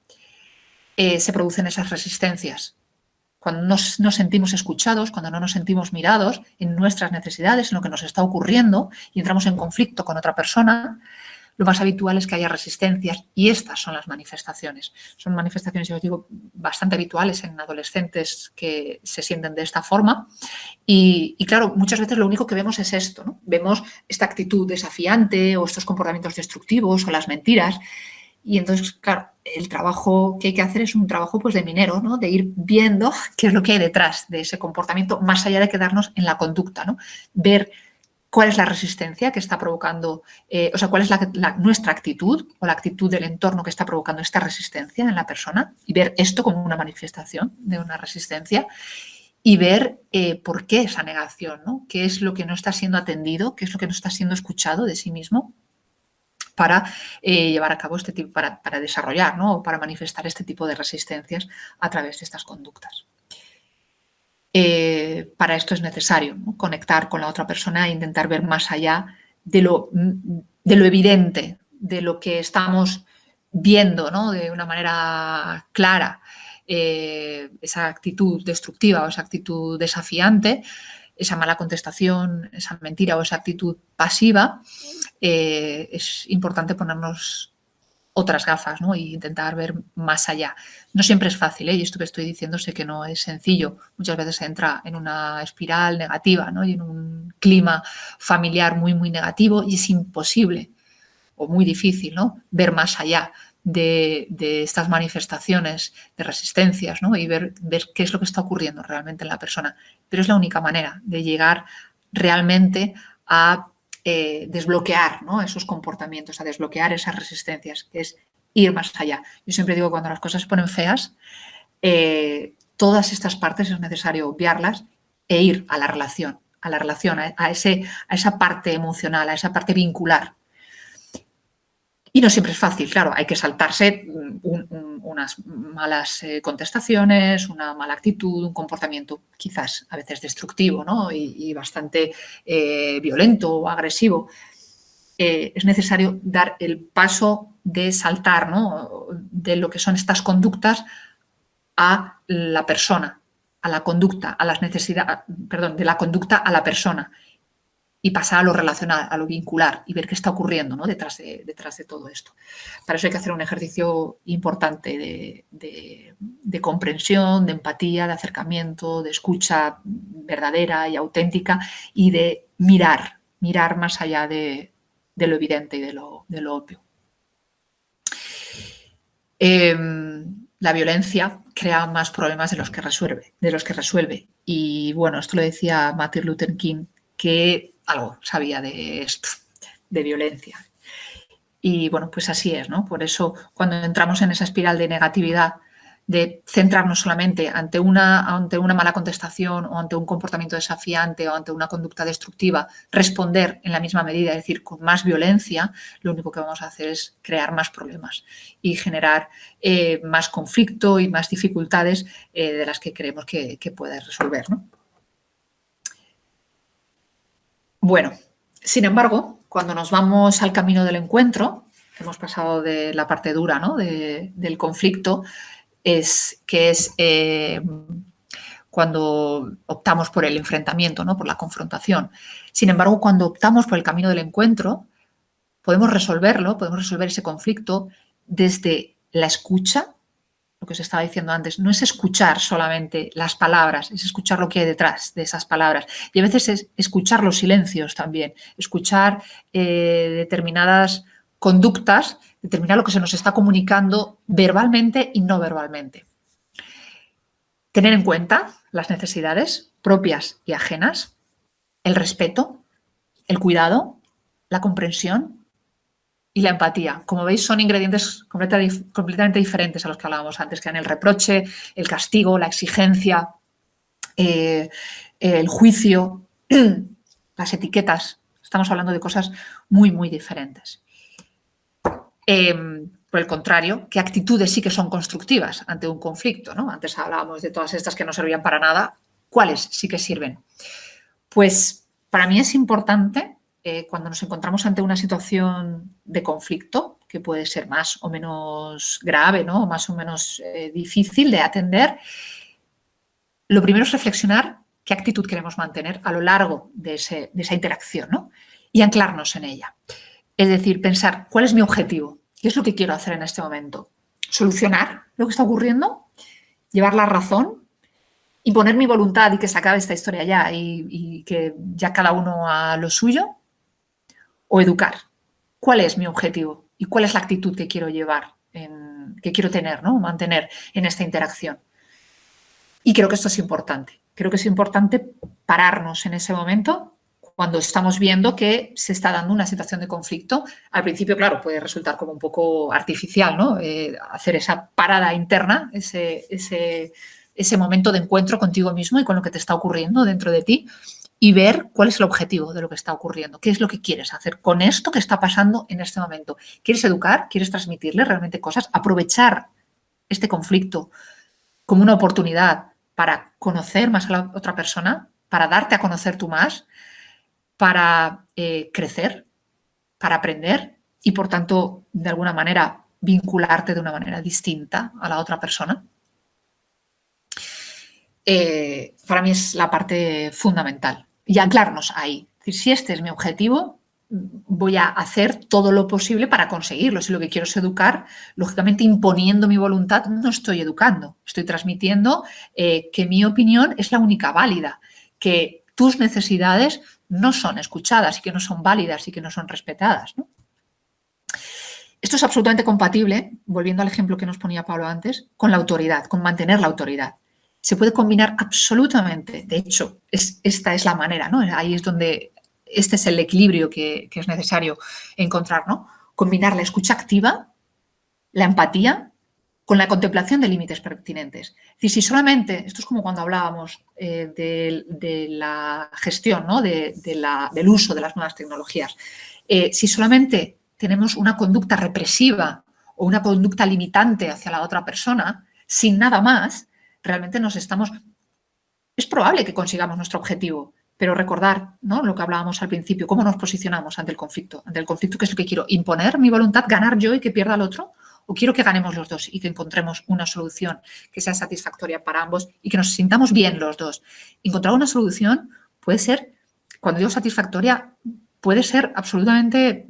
se producen esas resistencias. Cuando no nos sentimos escuchados, cuando no nos sentimos mirados en nuestras necesidades, en lo que nos está ocurriendo y entramos en conflicto con otra persona, lo más habitual es que haya resistencias y estas son las manifestaciones. Son manifestaciones, yo os digo, bastante habituales en adolescentes que se sienten de esta forma y claro, muchas veces lo único que vemos es esto, ¿no? Vemos esta actitud desafiante o estos comportamientos destructivos o las mentiras y entonces, claro, el trabajo que hay que hacer es un trabajo pues de minero, ¿no? De ir viendo qué es lo que hay detrás de ese comportamiento más allá de quedarnos en la conducta, ¿no? Ver cuál es la resistencia que está provocando, cuál es nuestra actitud o la actitud del entorno que está provocando esta resistencia en la persona y ver esto como una manifestación de una resistencia y ver por qué esa negación, ¿no? Qué es lo que no está siendo atendido, qué es lo que no está siendo escuchado de sí mismo para llevar a cabo este tipo, para desarrollar, ¿no? O para manifestar este tipo de resistencias a través de estas conductas. Para esto es necesario, ¿no? Conectar con la otra persona e intentar ver más allá de lo evidente, de lo que estamos viendo, ¿no? De una manera clara, esa actitud destructiva o esa actitud desafiante, esa mala contestación, esa mentira o esa actitud pasiva, es importante ponernos otras gafas, ¿no? E intentar ver más allá. No siempre es fácil, ¿eh? Y esto que estoy diciendo sé que no es sencillo. Muchas veces se entra en una espiral negativa, ¿no? Y en un clima familiar muy, muy negativo y es imposible o muy difícil, ¿no? Ver más allá de estas manifestaciones de resistencias, ¿no? Y ver qué es lo que está ocurriendo realmente en la persona. Pero es la única manera de llegar realmente a desbloquear, ¿no? Esos comportamientos, a desbloquear esas resistencias, que es ir más allá. Yo siempre digo que cuando las cosas se ponen feas, todas estas partes es necesario obviarlas e ir a la relación, a esa parte emocional, a esa parte vincular. Y no siempre es fácil, claro, hay que saltarse unas malas contestaciones, una mala actitud, un comportamiento quizás a veces destructivo, ¿no? y bastante violento o agresivo. Es necesario dar el paso de saltar, ¿no? De lo que son estas conductas a la persona, a la conducta, a las necesidades, perdón, de la conducta a la persona. Y pasar a lo relacional, a lo vincular y ver qué está ocurriendo, ¿no? detrás de todo esto. Para eso hay que hacer un ejercicio importante de comprensión, de empatía, de acercamiento, de escucha verdadera y auténtica y de mirar más allá de lo evidente y de lo obvio. La violencia crea más problemas de los que resuelve. Y bueno, esto lo decía Martin Luther King, que algo sabía de esto, de violencia. Y bueno, pues así es, ¿no? Por eso cuando entramos en esa espiral de negatividad de centrarnos solamente ante una mala contestación o ante un comportamiento desafiante o ante una conducta destructiva, responder en la misma medida, es decir, con más violencia, lo único que vamos a hacer es crear más problemas y generar más conflicto y más dificultades de las que creemos que puede resolver, ¿no? Bueno, sin embargo, cuando nos vamos al camino del encuentro, hemos pasado de la parte dura, ¿no?, del conflicto, que es cuando optamos por el enfrentamiento, ¿no?, por la confrontación. Sin embargo, cuando optamos por el camino del encuentro, podemos resolver ese conflicto desde la escucha. Lo que os estaba diciendo antes, no es escuchar solamente las palabras, es escuchar lo que hay detrás de esas palabras. Y a veces es escuchar los silencios también, escuchar determinadas conductas, determinar lo que se nos está comunicando verbalmente y no verbalmente. Tener en cuenta las necesidades propias y ajenas, el respeto, el cuidado, la comprensión y la empatía. Como veis, son ingredientes completamente diferentes a los que hablábamos antes, que eran el reproche, el castigo, la exigencia, el juicio, las etiquetas. Estamos hablando de cosas muy, muy diferentes. Por el contrario, ¿qué actitudes sí que son constructivas ante un conflicto, ¿no? Antes hablábamos de todas estas que no servían para nada. ¿Cuáles sí que sirven? Pues para mí es importante, cuando nos encontramos ante una situación de conflicto, que puede ser más o menos grave, ¿no?, más o menos difícil de atender, lo primero es reflexionar qué actitud queremos mantener a lo largo de esa interacción, ¿no?, y anclarnos en ella. Es decir, pensar cuál es mi objetivo, qué es lo que quiero hacer en este momento. Solucionar lo que está ocurriendo, llevar la razón, imponer mi voluntad y que se acabe esta historia ya y que ya cada uno a lo suyo, o educar. ¿Cuál es mi objetivo y cuál es la actitud que quiero llevar, que quiero tener, ¿no?, mantener en esta interacción? Y creo que esto es importante. Creo que es importante pararnos en ese momento cuando estamos viendo que se está dando una situación de conflicto. Al principio, claro, puede resultar como un poco artificial, ¿no?, hacer esa parada interna, ese momento de encuentro contigo mismo y con lo que te está ocurriendo dentro de ti y ver cuál es el objetivo de lo que está ocurriendo, qué es lo que quieres hacer con esto que está pasando en este momento. ¿Quieres educar? ¿Quieres transmitirle realmente cosas? Aprovechar este conflicto como una oportunidad para conocer más a la otra persona, para darte a conocer tú más, para crecer, para aprender y, por tanto, de alguna manera, vincularte de una manera distinta a la otra persona. Para mí es la parte fundamental. Y anclarnos ahí. Es decir, si este es mi objetivo, voy a hacer todo lo posible para conseguirlo. Si lo que quiero es educar, lógicamente imponiendo mi voluntad no estoy educando. Estoy transmitiendo que mi opinión es la única válida, que tus necesidades no son escuchadas y que no son válidas y que no son respetadas, ¿no? Esto es absolutamente compatible, volviendo al ejemplo que nos ponía Pablo antes, con la autoridad, con mantener la autoridad. Se puede combinar absolutamente. De hecho, esta es la manera, ¿no? Ahí es donde este es el equilibrio que es necesario encontrar, ¿no? Combinar la escucha activa, la empatía, con la contemplación de límites pertinentes. Es decir, si solamente, esto es como cuando hablábamos de la gestión, ¿no?, del uso de las nuevas tecnologías. Si solamente tenemos una conducta represiva o una conducta limitante hacia la otra persona, sin nada más, realmente es probable que consigamos nuestro objetivo, pero recordar, ¿no?, lo que hablábamos al principio, cómo nos posicionamos ante el conflicto. Ante el conflicto, ¿qué es lo que quiero? ¿Imponer mi voluntad, ganar yo y que pierda el otro? ¿O quiero que ganemos los dos y que encontremos una solución que sea satisfactoria para ambos y que nos sintamos bien los dos? Encontrar una solución puede ser, cuando digo satisfactoria, puede ser absolutamente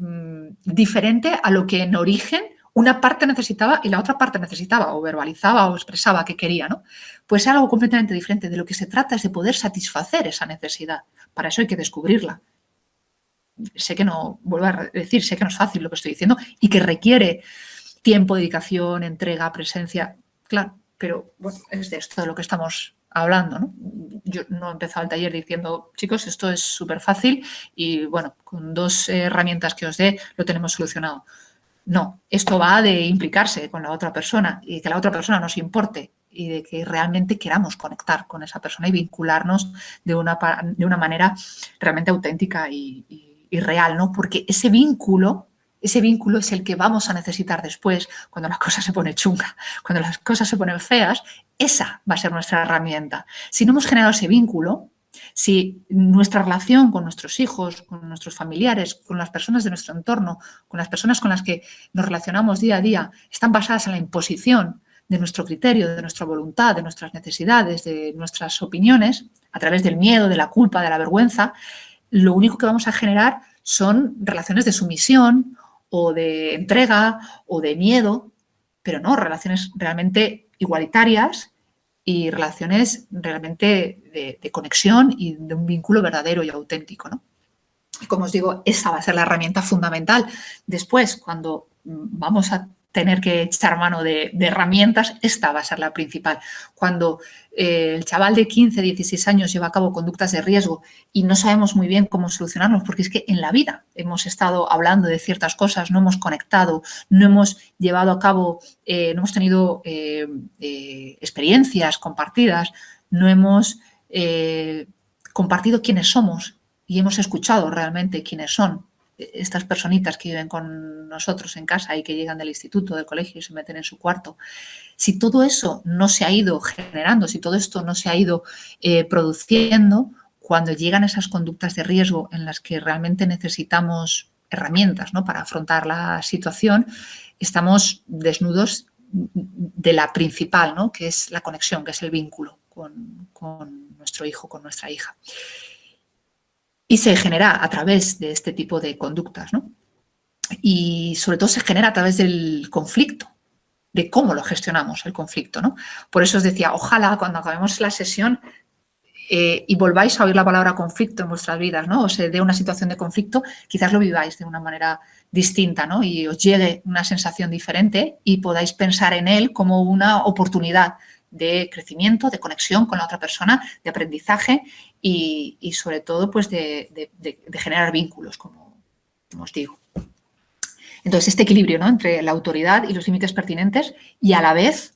diferente a lo que en origen una parte necesitaba y la otra parte necesitaba, o verbalizaba o expresaba que quería, ¿no? Puede ser algo completamente diferente. De lo que se trata es de poder satisfacer esa necesidad. Para eso hay que descubrirla. Sé que no, vuelvo a decir, sé que no es fácil lo que estoy diciendo y que requiere tiempo, dedicación, entrega, presencia, claro, pero bueno, es de esto de lo que estamos hablando, ¿no? Yo no he empezado el taller diciendo, chicos, esto es súper fácil y bueno, con 2 herramientas que os dé lo tenemos solucionado. No, esto va de implicarse con la otra persona y que la otra persona nos importe y de que realmente queramos conectar con esa persona y vincularnos de una manera realmente auténtica y real, ¿no? Porque ese vínculo es el que vamos a necesitar después cuando la cosa se pone chunga, cuando las cosas se ponen feas. Esa va a ser nuestra herramienta. Si no hemos generado ese vínculo, si nuestra relación con nuestros hijos, con nuestros familiares, con las personas de nuestro entorno, con las personas con las que nos relacionamos día a día, están basadas en la imposición de nuestro criterio, de nuestra voluntad, de nuestras necesidades, de nuestras opiniones, a través del miedo, de la culpa, de la vergüenza, lo único que vamos a generar son relaciones de sumisión o de entrega o de miedo, pero no relaciones realmente igualitarias y relaciones realmente de conexión y de un vínculo verdadero y auténtico, ¿no? Y como os digo, esa va a ser la herramienta fundamental. Después, cuando vamos a tener que echar mano de herramientas, esta va a ser la principal. Cuando el chaval de 15, 16 años lleva a cabo conductas de riesgo y no sabemos muy bien cómo solucionarlos, porque es que en la vida hemos estado hablando de ciertas cosas, no hemos conectado, no hemos llevado a cabo, no hemos tenido experiencias compartidas, no hemos compartido quiénes somos y hemos escuchado realmente quiénes son estas personitas que viven con nosotros en casa y que llegan del instituto, del colegio y se meten en su cuarto. Si todo eso no se ha ido generando, si todo esto no se ha ido produciendo, cuando llegan esas conductas de riesgo en las que realmente necesitamos herramientas, ¿no?, para afrontar la situación, estamos desnudos de la principal, ¿no?, que es la conexión, que es el vínculo con nuestro hijo, con nuestra hija. Y se genera a través de este tipo de conductas, ¿no? Y sobre todo se genera a través del conflicto, de cómo lo gestionamos el conflicto, ¿no? Por eso os decía, ojalá cuando acabemos la sesión y volváis a oír la palabra conflicto en vuestras vidas, ¿no? O se dé una situación de conflicto, quizás lo viváis de una manera distinta, ¿no? Y os llegue una sensación diferente y podáis pensar en él como una oportunidad de crecimiento, de conexión con la otra persona, de aprendizaje y sobre todo pues de generar vínculos, como os digo. Entonces, este equilibrio, ¿no?, entre la autoridad y los límites pertinentes y a la vez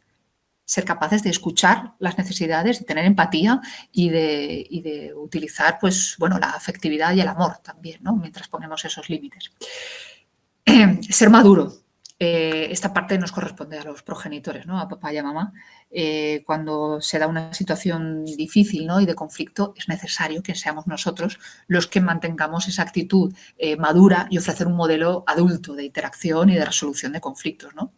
ser capaces de escuchar las necesidades, de tener empatía y de utilizar pues, bueno, la afectividad y el amor también, ¿no?, mientras ponemos esos límites. Ser maduro. Esta parte nos corresponde a los progenitores, ¿no?, a papá y a mamá. Cuando se da una situación difícil, ¿no?, y de conflicto, es necesario que seamos nosotros los que mantengamos esa actitud madura y ofrecer un modelo adulto de interacción y de resolución de conflictos, ¿no?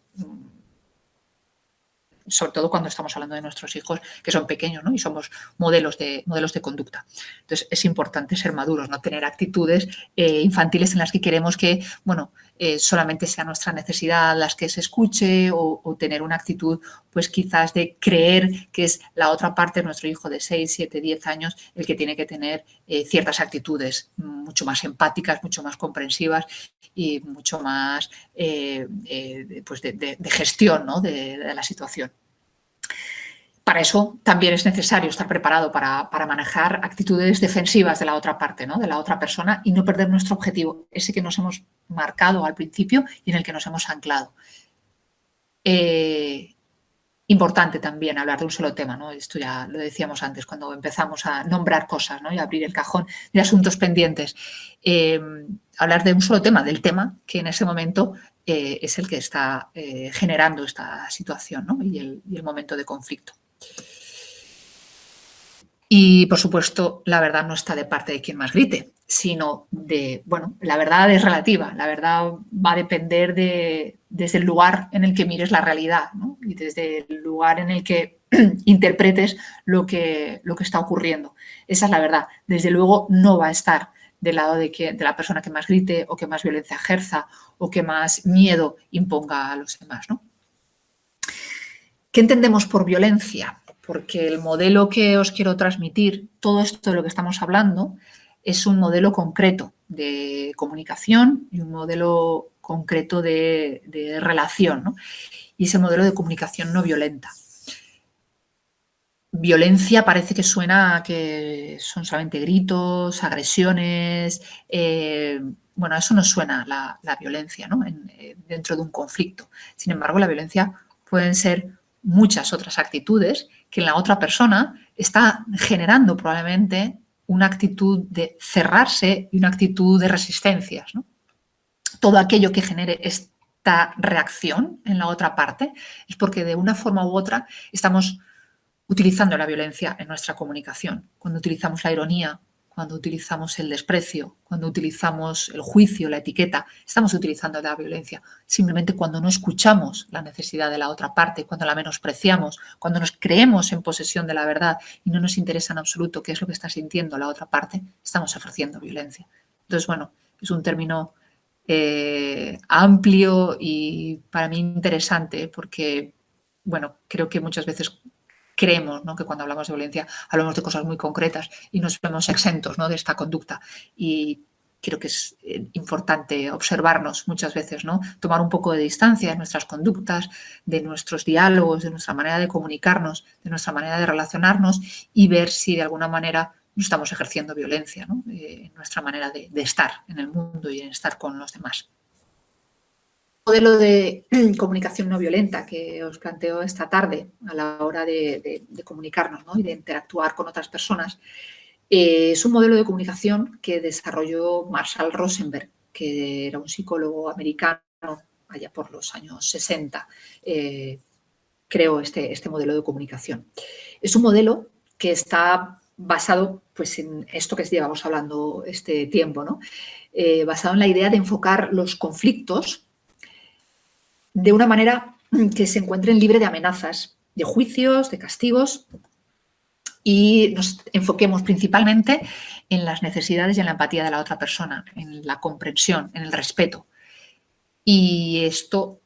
Sobre todo cuando estamos hablando de nuestros hijos que son pequeños, ¿no?, y somos modelos de conducta. Entonces, es importante ser maduros, no tener actitudes infantiles en las que queremos que, bueno, solamente sea nuestra necesidad las que se escuche o tener una actitud, pues quizás de creer que es la otra parte, nuestro hijo de 6, 7, 10 años, el que tiene que tener ciertas actitudes mucho más empáticas, mucho más comprensivas y mucho más pues de gestión, ¿no?, de la situación. Para eso también es necesario estar preparado para manejar actitudes defensivas de la otra parte, ¿no?, de la otra persona, y no perder nuestro objetivo, ese que nos hemos marcado al principio y en el que nos hemos anclado. Importante también hablar de un solo tema, ¿no? Esto ya lo decíamos antes cuando empezamos a nombrar cosas, ¿no?, y a abrir el cajón de asuntos pendientes. Hablar de un solo tema, del tema que en ese momento es el que está generando esta situación, ¿no?, y el momento de conflicto. Y, por supuesto, la verdad no está de parte de quien más grite, sino de, bueno, la verdad es relativa, la verdad va a depender desde el lugar en el que mires la realidad, ¿no?, y desde el lugar en el que interpretes lo que está ocurriendo. Esa es la verdad. Desde luego no va a estar del lado de la persona que más grite o que más violencia ejerza o que más miedo imponga a los demás, ¿no? ¿Qué entendemos por violencia? Porque el modelo que os quiero transmitir, todo esto de lo que estamos hablando, es un modelo concreto de comunicación y un modelo concreto de relación, ¿no? Y es el modelo de comunicación no violenta. Violencia parece que suena a que son solamente gritos, agresiones. Bueno, eso no suena la violencia, ¿no? dentro de un conflicto. Sin embargo, la violencia pueden ser muchas otras actitudes que en la otra persona está generando probablemente una actitud de cerrarse y una actitud de resistencias, ¿no? Todo aquello que genere esta reacción en la otra parte es porque de una forma u otra estamos utilizando la violencia en nuestra comunicación. Cuando utilizamos la ironía, cuando utilizamos el desprecio, cuando utilizamos el juicio, la etiqueta, estamos utilizando la violencia. Simplemente cuando no escuchamos la necesidad de la otra parte, cuando la menospreciamos, cuando nos creemos en posesión de la verdad y no nos interesa en absoluto qué es lo que está sintiendo la otra parte, estamos ejerciendo violencia. Entonces, bueno, es un término amplio y para mí interesante porque, bueno, creo que muchas veces creemos, ¿no?, que cuando hablamos de violencia hablamos de cosas muy concretas y nos vemos exentos, ¿no?, de esta conducta. Y creo que es importante observarnos muchas veces, ¿no?, tomar un poco de distancia de nuestras conductas, de nuestros diálogos, de nuestra manera de comunicarnos, de nuestra manera de relacionarnos y ver si de alguna manera no estamos ejerciendo violencia, ¿no?, en nuestra manera de estar en el mundo y en estar con los demás. Modelo de comunicación no violenta que os planteo esta tarde a la hora de comunicarnos, ¿no?, y de interactuar con otras personas, es un modelo de comunicación que desarrolló Marshall Rosenberg, que era un psicólogo americano allá por los años 60. Creó este modelo de comunicación. Es un modelo que está basado, pues, en esto que llevamos hablando este tiempo, ¿no?, basado en la idea de enfocar los conflictos de una manera que se encuentren libre de amenazas, de juicios, de castigos, y nos enfoquemos principalmente en las necesidades y en la empatía de la otra persona, en la comprensión, en el respeto. Y esto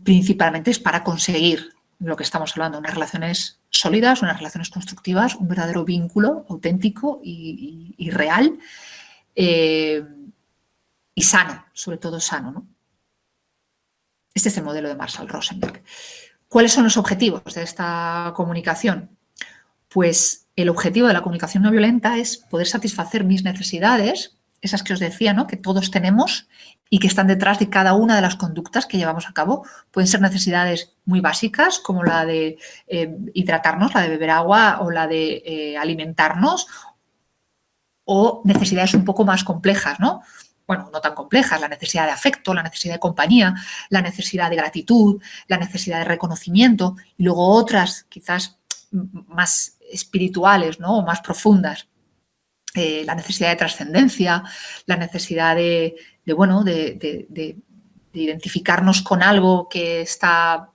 principalmente es para conseguir lo que estamos hablando, unas relaciones sólidas, unas relaciones constructivas, un verdadero vínculo auténtico y real y sano, sobre todo sano, ¿no? Este es el modelo de Marshall Rosenberg. ¿Cuáles son los objetivos de esta comunicación? Pues el objetivo de la comunicación no violenta es poder satisfacer mis necesidades, esas que os decía, ¿no?, que todos tenemos y que están detrás de cada una de las conductas que llevamos a cabo. Pueden ser necesidades muy básicas, como la de hidratarnos, la de beber agua o la de alimentarnos, o necesidades un poco más complejas, ¿no? Bueno, no tan complejas, la necesidad de afecto, la necesidad de compañía, la necesidad de gratitud, la necesidad de reconocimiento y luego otras quizás más espirituales, ¿no?, o más profundas. La necesidad de trascendencia, la necesidad de identificarnos con algo que está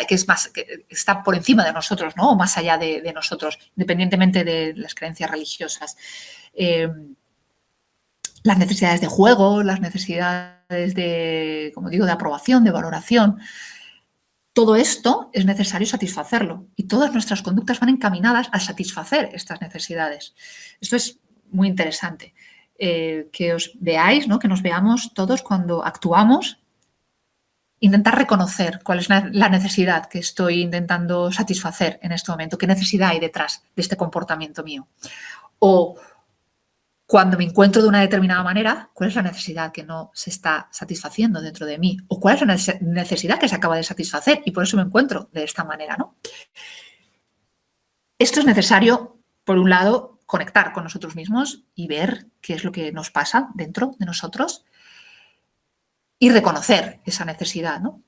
que está por encima de nosotros, ¿no?, o más allá de nosotros, independientemente de las creencias religiosas. Las necesidades de juego, las necesidades de, como digo, de aprobación, de valoración. Todo esto es necesario satisfacerlo y todas nuestras conductas van encaminadas a satisfacer estas necesidades. Esto es muy interesante, que os veáis, ¿no?, que nos veamos todos cuando actuamos, intentar reconocer cuál es la necesidad que estoy intentando satisfacer en este momento, qué necesidad hay detrás de este comportamiento mío. O cuando me encuentro de una determinada manera, ¿cuál es la necesidad que no se está satisfaciendo dentro de mí? ¿O cuál es la necesidad que se acaba de satisfacer y por eso me encuentro de esta manera, ¿no? Esto es necesario, por un lado, conectar con nosotros mismos y ver qué es lo que nos pasa dentro de nosotros y reconocer esa necesidad, ¿no?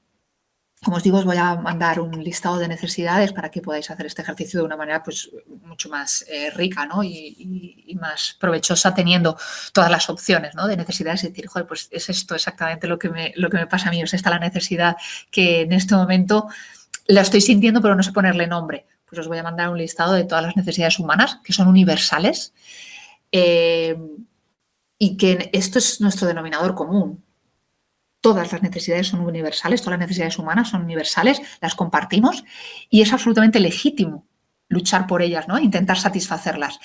Como os digo, os voy a mandar un listado de necesidades para que podáis hacer este ejercicio de una manera, pues, mucho más rica, ¿no?, y más provechosa, teniendo todas las opciones, ¿no?, de necesidades. Y decir, joder, pues es esto exactamente lo que me pasa a mí, es esta la necesidad que en este momento la estoy sintiendo pero no sé ponerle nombre. Pues os voy a mandar un listado de todas las necesidades humanas que son universales y que esto es nuestro denominador común. Todas las necesidades son universales, todas las necesidades humanas son universales, las compartimos y es absolutamente legítimo luchar por ellas, ¿no?, intentar satisfacerlas.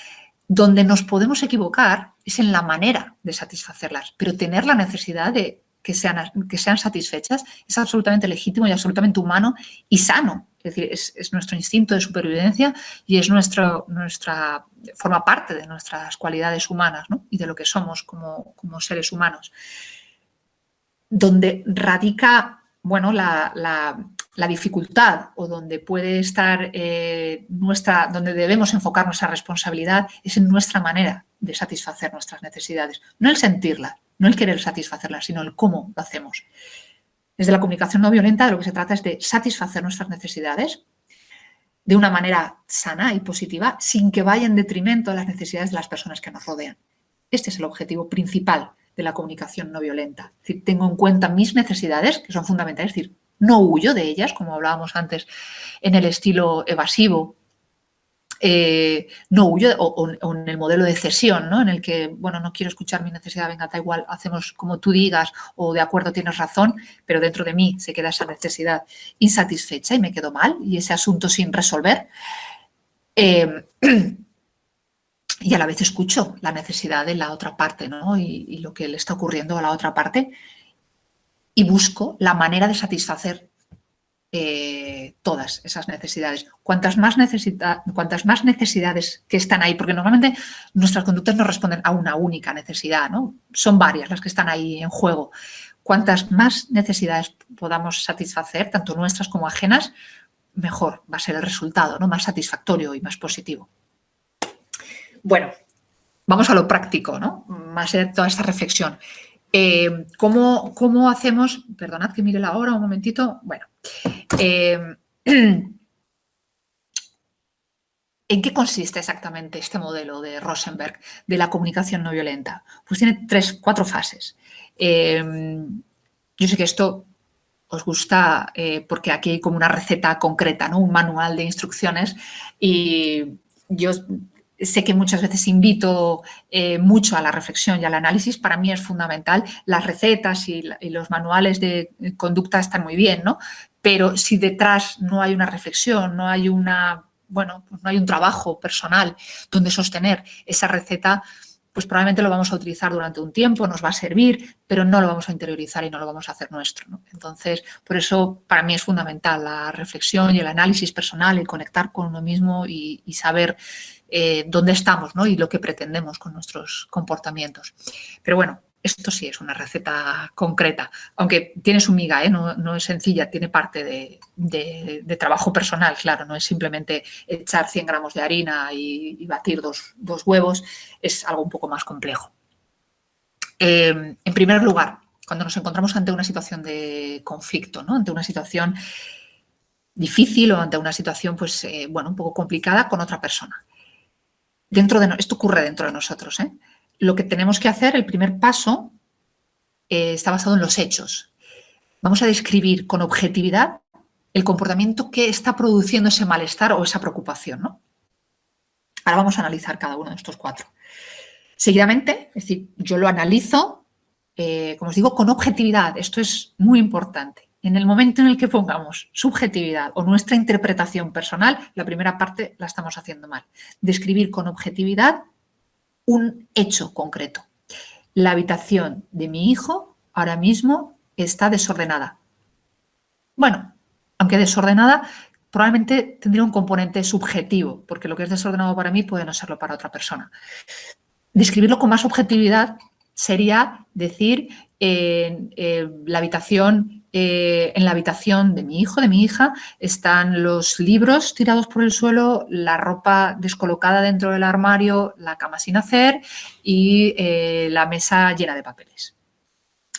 Donde nos podemos equivocar es en la manera de satisfacerlas, pero tener la necesidad de que sean satisfechas es absolutamente legítimo y absolutamente humano y sano. Es decir, es nuestro instinto de supervivencia y es forma parte de nuestras cualidades humanas, ¿no?, y de lo que somos como seres humanos. donde radica, bueno, la dificultad o donde puede estar donde debemos enfocar nuestra responsabilidad es en nuestra manera de satisfacer nuestras necesidades. No el sentirlas, no el querer satisfacerlas, sino el cómo lo hacemos. Desde la comunicación no violenta, de lo que se trata es de satisfacer nuestras necesidades de una manera sana y positiva, sin que vaya en detrimento de las necesidades de las personas que nos rodean. Este es el objetivo principal de la comunicación no violenta. Es decir, tengo en cuenta mis necesidades, que son fundamentales, es decir, no huyo de ellas, como hablábamos antes en el estilo evasivo, no huyo, o en el modelo de cesión, ¿no? En el que, bueno, no quiero escuchar mi necesidad, venga, da igual, hacemos como tú digas, o de acuerdo, tienes razón, pero dentro de mí se queda esa necesidad insatisfecha y me quedo mal, y ese asunto sin resolver. Y a la vez escucho la necesidad de la otra parte, ¿no? Y lo que le está ocurriendo a la otra parte, y busco la manera de satisfacer todas esas necesidades. Cuantas más necesidades que están ahí, porque normalmente nuestras conductas no responden a una única necesidad, ¿no? Son varias las que están ahí en juego. Cuantas más necesidades podamos satisfacer, tanto nuestras como ajenas, mejor va a ser el resultado, ¿no? Más satisfactorio y más positivo. Bueno, vamos a lo práctico, ¿no? Más de toda esta reflexión. ¿Cómo hacemos? Perdonad que mire la hora un momentito. Bueno, ¿en qué consiste exactamente este modelo de Rosenberg de la comunicación no violenta? Pues tiene 4 fases. Yo sé que esto os gusta porque aquí hay como una receta concreta, ¿no? Un manual de instrucciones, y yo sé que muchas veces invito mucho a la reflexión y al análisis. Para mí es fundamental. Las recetas y los manuales de conducta están muy bien, ¿no? Pero si detrás no hay una reflexión, no hay no hay un trabajo personal donde sostener esa receta, pues probablemente lo vamos a utilizar durante un tiempo, nos va a servir, pero no lo vamos a interiorizar y no lo vamos a hacer nuestro, ¿no? Entonces, por eso para mí es fundamental la reflexión y el análisis personal, el conectar con uno mismo y saber dónde estamos, ¿no? Y lo que pretendemos con nuestros comportamientos. Pero bueno, esto sí es una receta concreta, aunque tiene su miga, no es sencilla, tiene parte de trabajo personal, claro, no es simplemente echar 100 gramos de harina y batir dos huevos, es algo un poco más complejo. En primer lugar, cuando nos encontramos ante una situación de conflicto, ¿no? Ante una situación difícil o ante una situación, pues, un poco complicada con otra persona. Esto ocurre dentro de nosotros, ¿eh? Lo que tenemos que hacer, el primer paso, está basado en los hechos. Vamos a describir con objetividad el comportamiento que está produciendo ese malestar o esa preocupación, ¿no? Ahora vamos a analizar cada uno de estos 4. Seguidamente, es decir, yo lo analizo, como os digo, con objetividad. Esto es muy importante. En el momento en el que pongamos subjetividad o nuestra interpretación personal, la primera parte la estamos haciendo mal. Describir con objetividad un hecho concreto. La habitación de mi hijo ahora mismo está desordenada. Bueno, aunque desordenada, probablemente tendría un componente subjetivo, porque lo que es desordenado para mí puede no serlo para otra persona. Describirlo con más objetividad sería decir en la habitación de mi hijo, de mi hija, están los libros tirados por el suelo, la ropa descolocada dentro del armario, la cama sin hacer y la mesa llena de papeles.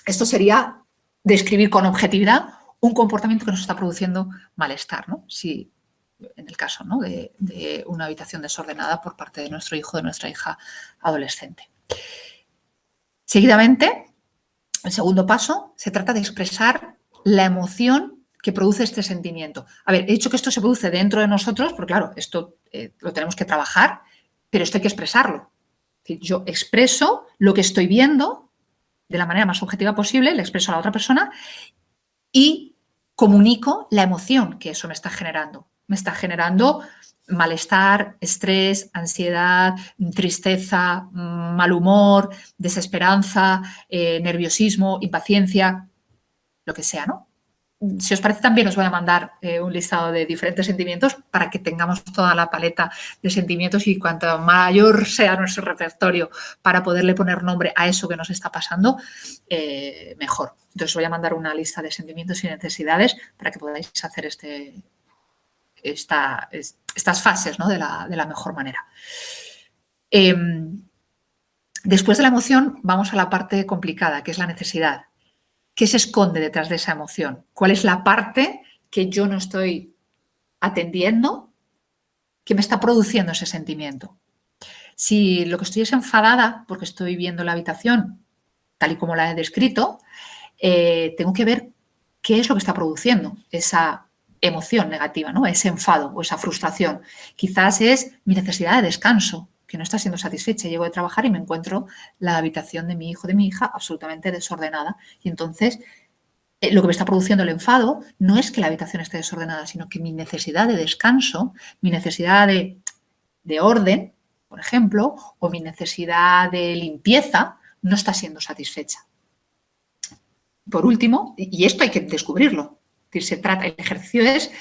Esto sería describir con objetividad un comportamiento que nos está produciendo malestar, ¿no? Si, en el caso, ¿no? de una habitación desordenada por parte de nuestro hijo o de nuestra hija adolescente. Seguidamente, el segundo paso, se trata de expresar la emoción que produce este sentimiento. A ver, he dicho que esto se produce dentro de nosotros, porque claro, esto lo tenemos que trabajar, pero esto hay que expresarlo. Es decir, yo expreso lo que estoy viendo de la manera más objetiva posible, le expreso a la otra persona y comunico la emoción que eso me está generando. Me está generando malestar, estrés, ansiedad, tristeza, mal humor, desesperanza, nerviosismo, impaciencia, lo que sea, ¿no? si os parece, también os voy a mandar un listado de diferentes sentimientos para que tengamos toda la paleta de sentimientos y cuanto mayor sea nuestro repertorio para poderle poner nombre a eso que nos está pasando, mejor. Entonces, os voy a mandar una lista de sentimientos y necesidades para que podáis hacer estas fases, ¿no? de la mejor manera. Después de la emoción, vamos a la parte complicada, que es la necesidad. ¿Qué se esconde detrás de esa emoción? ¿Cuál es la parte que yo no estoy atendiendo que me está produciendo ese sentimiento? Si lo que estoy es enfadada porque estoy viendo la habitación tal y como la he descrito, tengo que ver qué es lo que está produciendo esa emoción negativa, ¿no? Ese enfado o esa frustración. Quizás es mi necesidad de descanso, que no está siendo satisfecha. Llego de trabajar y me encuentro la habitación de mi hijo, de mi hija, absolutamente desordenada. Y entonces, lo que me está produciendo el enfado no es que la habitación esté desordenada, sino que mi necesidad de descanso, mi necesidad de orden, por ejemplo, o mi necesidad de limpieza no está siendo satisfecha. Por último, y esto hay que descubrirlo, es decir, el ejercicio es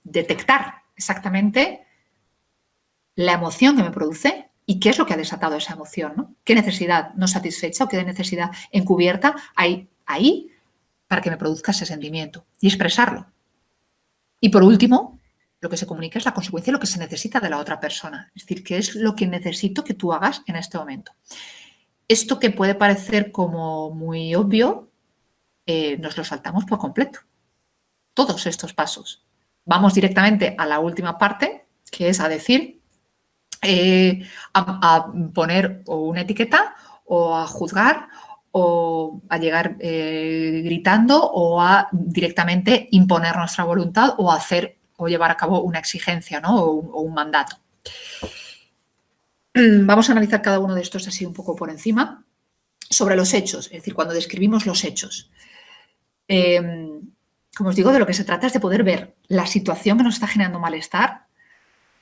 detectar exactamente la emoción que me produce y qué es lo que ha desatado esa emoción, ¿no? ¿Qué necesidad no satisfecha o qué necesidad encubierta hay ahí para que me produzca ese sentimiento y expresarlo? Y por último, lo que se comunica es la consecuencia de lo que se necesita de la otra persona. Es decir, qué es lo que necesito que tú hagas en este momento. Esto que puede parecer como muy obvio, nos lo saltamos por completo. Todos estos pasos. Vamos directamente a la última parte, que es a decir, a poner o una etiqueta o a juzgar o a llegar gritando o a directamente imponer nuestra voluntad o hacer o llevar a cabo una exigencia, ¿no? o un mandato. Vamos a analizar cada uno de estos así un poco por encima. Sobre los hechos, es decir, cuando describimos los hechos. Como os digo, de lo que se trata es de poder ver la situación que nos está generando malestar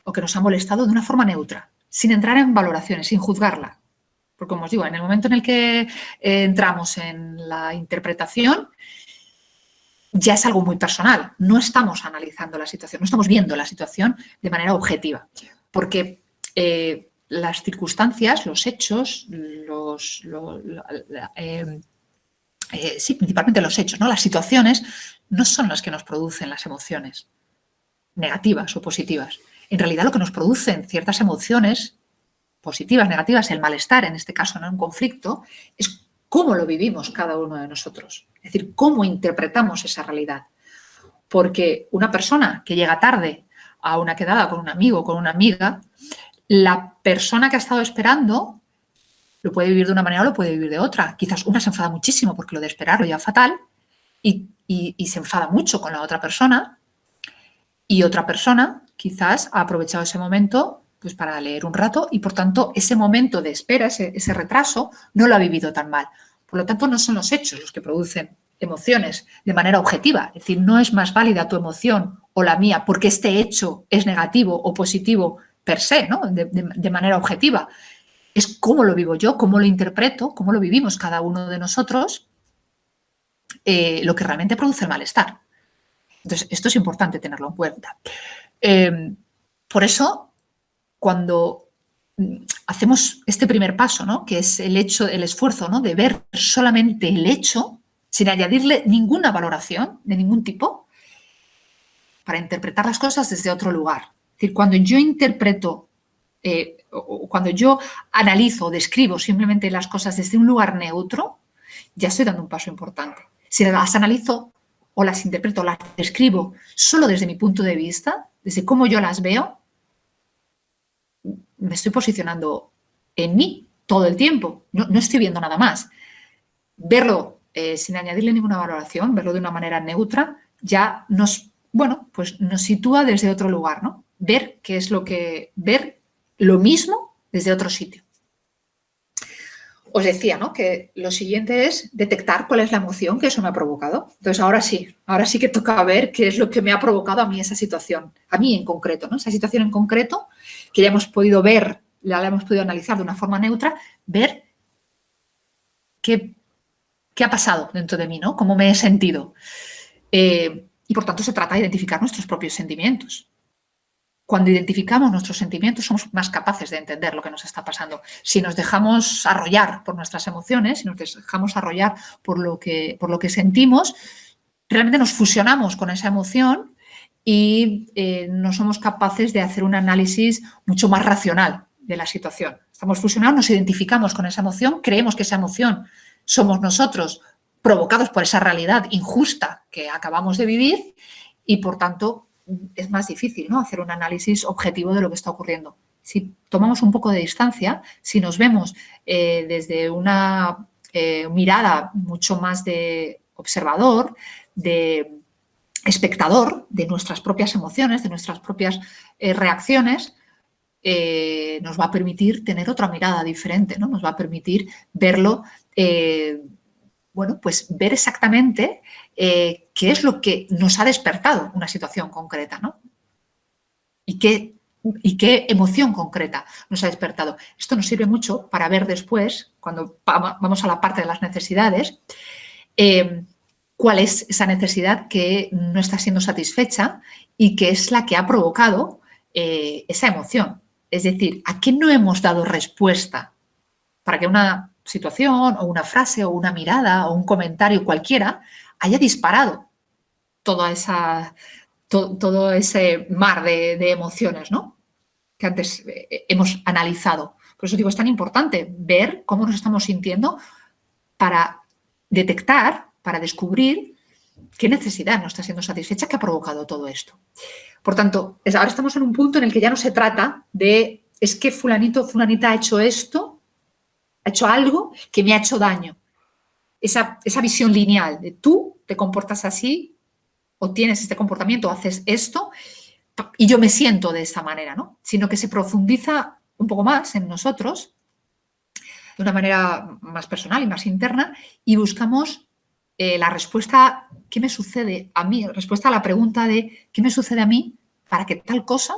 o que nos ha molestado de una forma neutra, sin entrar en valoraciones, sin juzgarla. Porque, como os digo, en el momento en el que entramos en la interpretación, ya es algo muy personal. No estamos analizando la situación, no estamos viendo la situación de manera objetiva. Porque las circunstancias, los hechos, sí, principalmente los hechos, ¿no? Las situaciones no son las que nos producen las emociones negativas o positivas. En realidad, lo que nos producen ciertas emociones positivas, negativas, el malestar, en este caso, no un conflicto, es cómo lo vivimos cada uno de nosotros. Es decir, cómo interpretamos esa realidad. Porque una persona que llega tarde a una quedada con un amigo o con una amiga, la persona que ha estado esperando lo puede vivir de una manera o lo puede vivir de otra. Quizás una se enfada muchísimo porque lo de esperar lo lleva fatal y se enfada mucho con la otra persona, y otra persona quizás ha aprovechado ese momento pues, para leer un rato y, por tanto, ese momento de espera, ese retraso, no lo ha vivido tan mal. Por lo tanto, no son los hechos los que producen emociones de manera objetiva. Es decir, no es más válida tu emoción o la mía porque este hecho es negativo o positivo per se, ¿no? de manera objetiva. Es cómo lo vivo yo, cómo lo interpreto, cómo lo vivimos cada uno de nosotros, lo que realmente produce el malestar. Entonces, esto es importante tenerlo en cuenta. Por eso, cuando hacemos este primer paso, ¿no? Que es el esfuerzo, ¿no? De ver solamente el hecho, sin añadirle ninguna valoración de ningún tipo, para interpretar las cosas desde otro lugar. Es decir, cuando yo interpreto, o cuando yo analizo o describo simplemente las cosas desde un lugar neutro, ya estoy dando un paso importante. Si las analizo o las interpreto, las describo solo desde mi punto de vista, desde cómo yo las veo, me estoy posicionando en mí todo el tiempo. No estoy viendo nada más. Verlo sin añadirle ninguna valoración, verlo de una manera neutra, ya nos sitúa desde otro lugar, ¿no? Ver lo mismo desde otro sitio. Os decía, ¿no? Que lo siguiente es detectar cuál es la emoción que eso me ha provocado. Entonces, ahora sí que toca ver qué es lo que me ha provocado a mí esa situación, a mí en concreto, ¿no? Esa situación en concreto que ya hemos podido ver, ya la hemos podido analizar de una forma neutra, ver qué ¿Qué ha pasado dentro de mí, ¿no? ¿Cómo me he sentido? Y por tanto se trata de identificar nuestros propios sentimientos. Cuando identificamos nuestros sentimientos somos más capaces de entender lo que nos está pasando. Si nos dejamos arrollar por nuestras emociones, si nos dejamos arrollar por lo que sentimos, realmente nos fusionamos con esa emoción y no somos capaces de hacer un análisis mucho más racional de la situación. Estamos fusionados, nos identificamos con esa emoción, creemos que esa emoción somos nosotros, provocados por esa realidad injusta que acabamos de vivir y, por tanto, es más difícil, ¿no?, hacer un análisis objetivo de lo que está ocurriendo. Si tomamos un poco de distancia, si nos vemos desde una mirada mucho más de observador, de espectador de nuestras propias emociones, de nuestras propias reacciones, nos va a permitir tener otra mirada diferente, ¿no? Nos va a permitir verlo, bueno, pues ver exactamente qué es lo que nos ha despertado una situación concreta, ¿no? Y qué emoción concreta nos ha despertado. Esto nos sirve mucho para ver después, cuando vamos a la parte de las necesidades, cuál es esa necesidad que no está siendo satisfecha y que es la que ha provocado esa emoción. Es decir, ¿a qué no hemos dado respuesta para que una situación o una frase o una mirada o un comentario cualquiera haya disparado todo ese mar de emociones, ¿no?, que antes hemos analizado? Por eso digo, es tan importante ver cómo nos estamos sintiendo para detectar, para descubrir qué necesidad no está siendo satisfecha que ha provocado todo esto. Por tanto, ahora estamos en un punto en el que ya no se trata de es que fulanito o fulanita ha hecho esto, ha hecho algo que me ha hecho daño. Esa visión lineal de tú te comportas así o tienes este comportamiento o haces esto y yo me siento de esta manera, ¿no? Sino que se profundiza un poco más en nosotros de una manera más personal y más interna y buscamos la respuesta, ¿qué me sucede a mí? Respuesta a la pregunta de ¿qué me sucede a mí para que tal cosa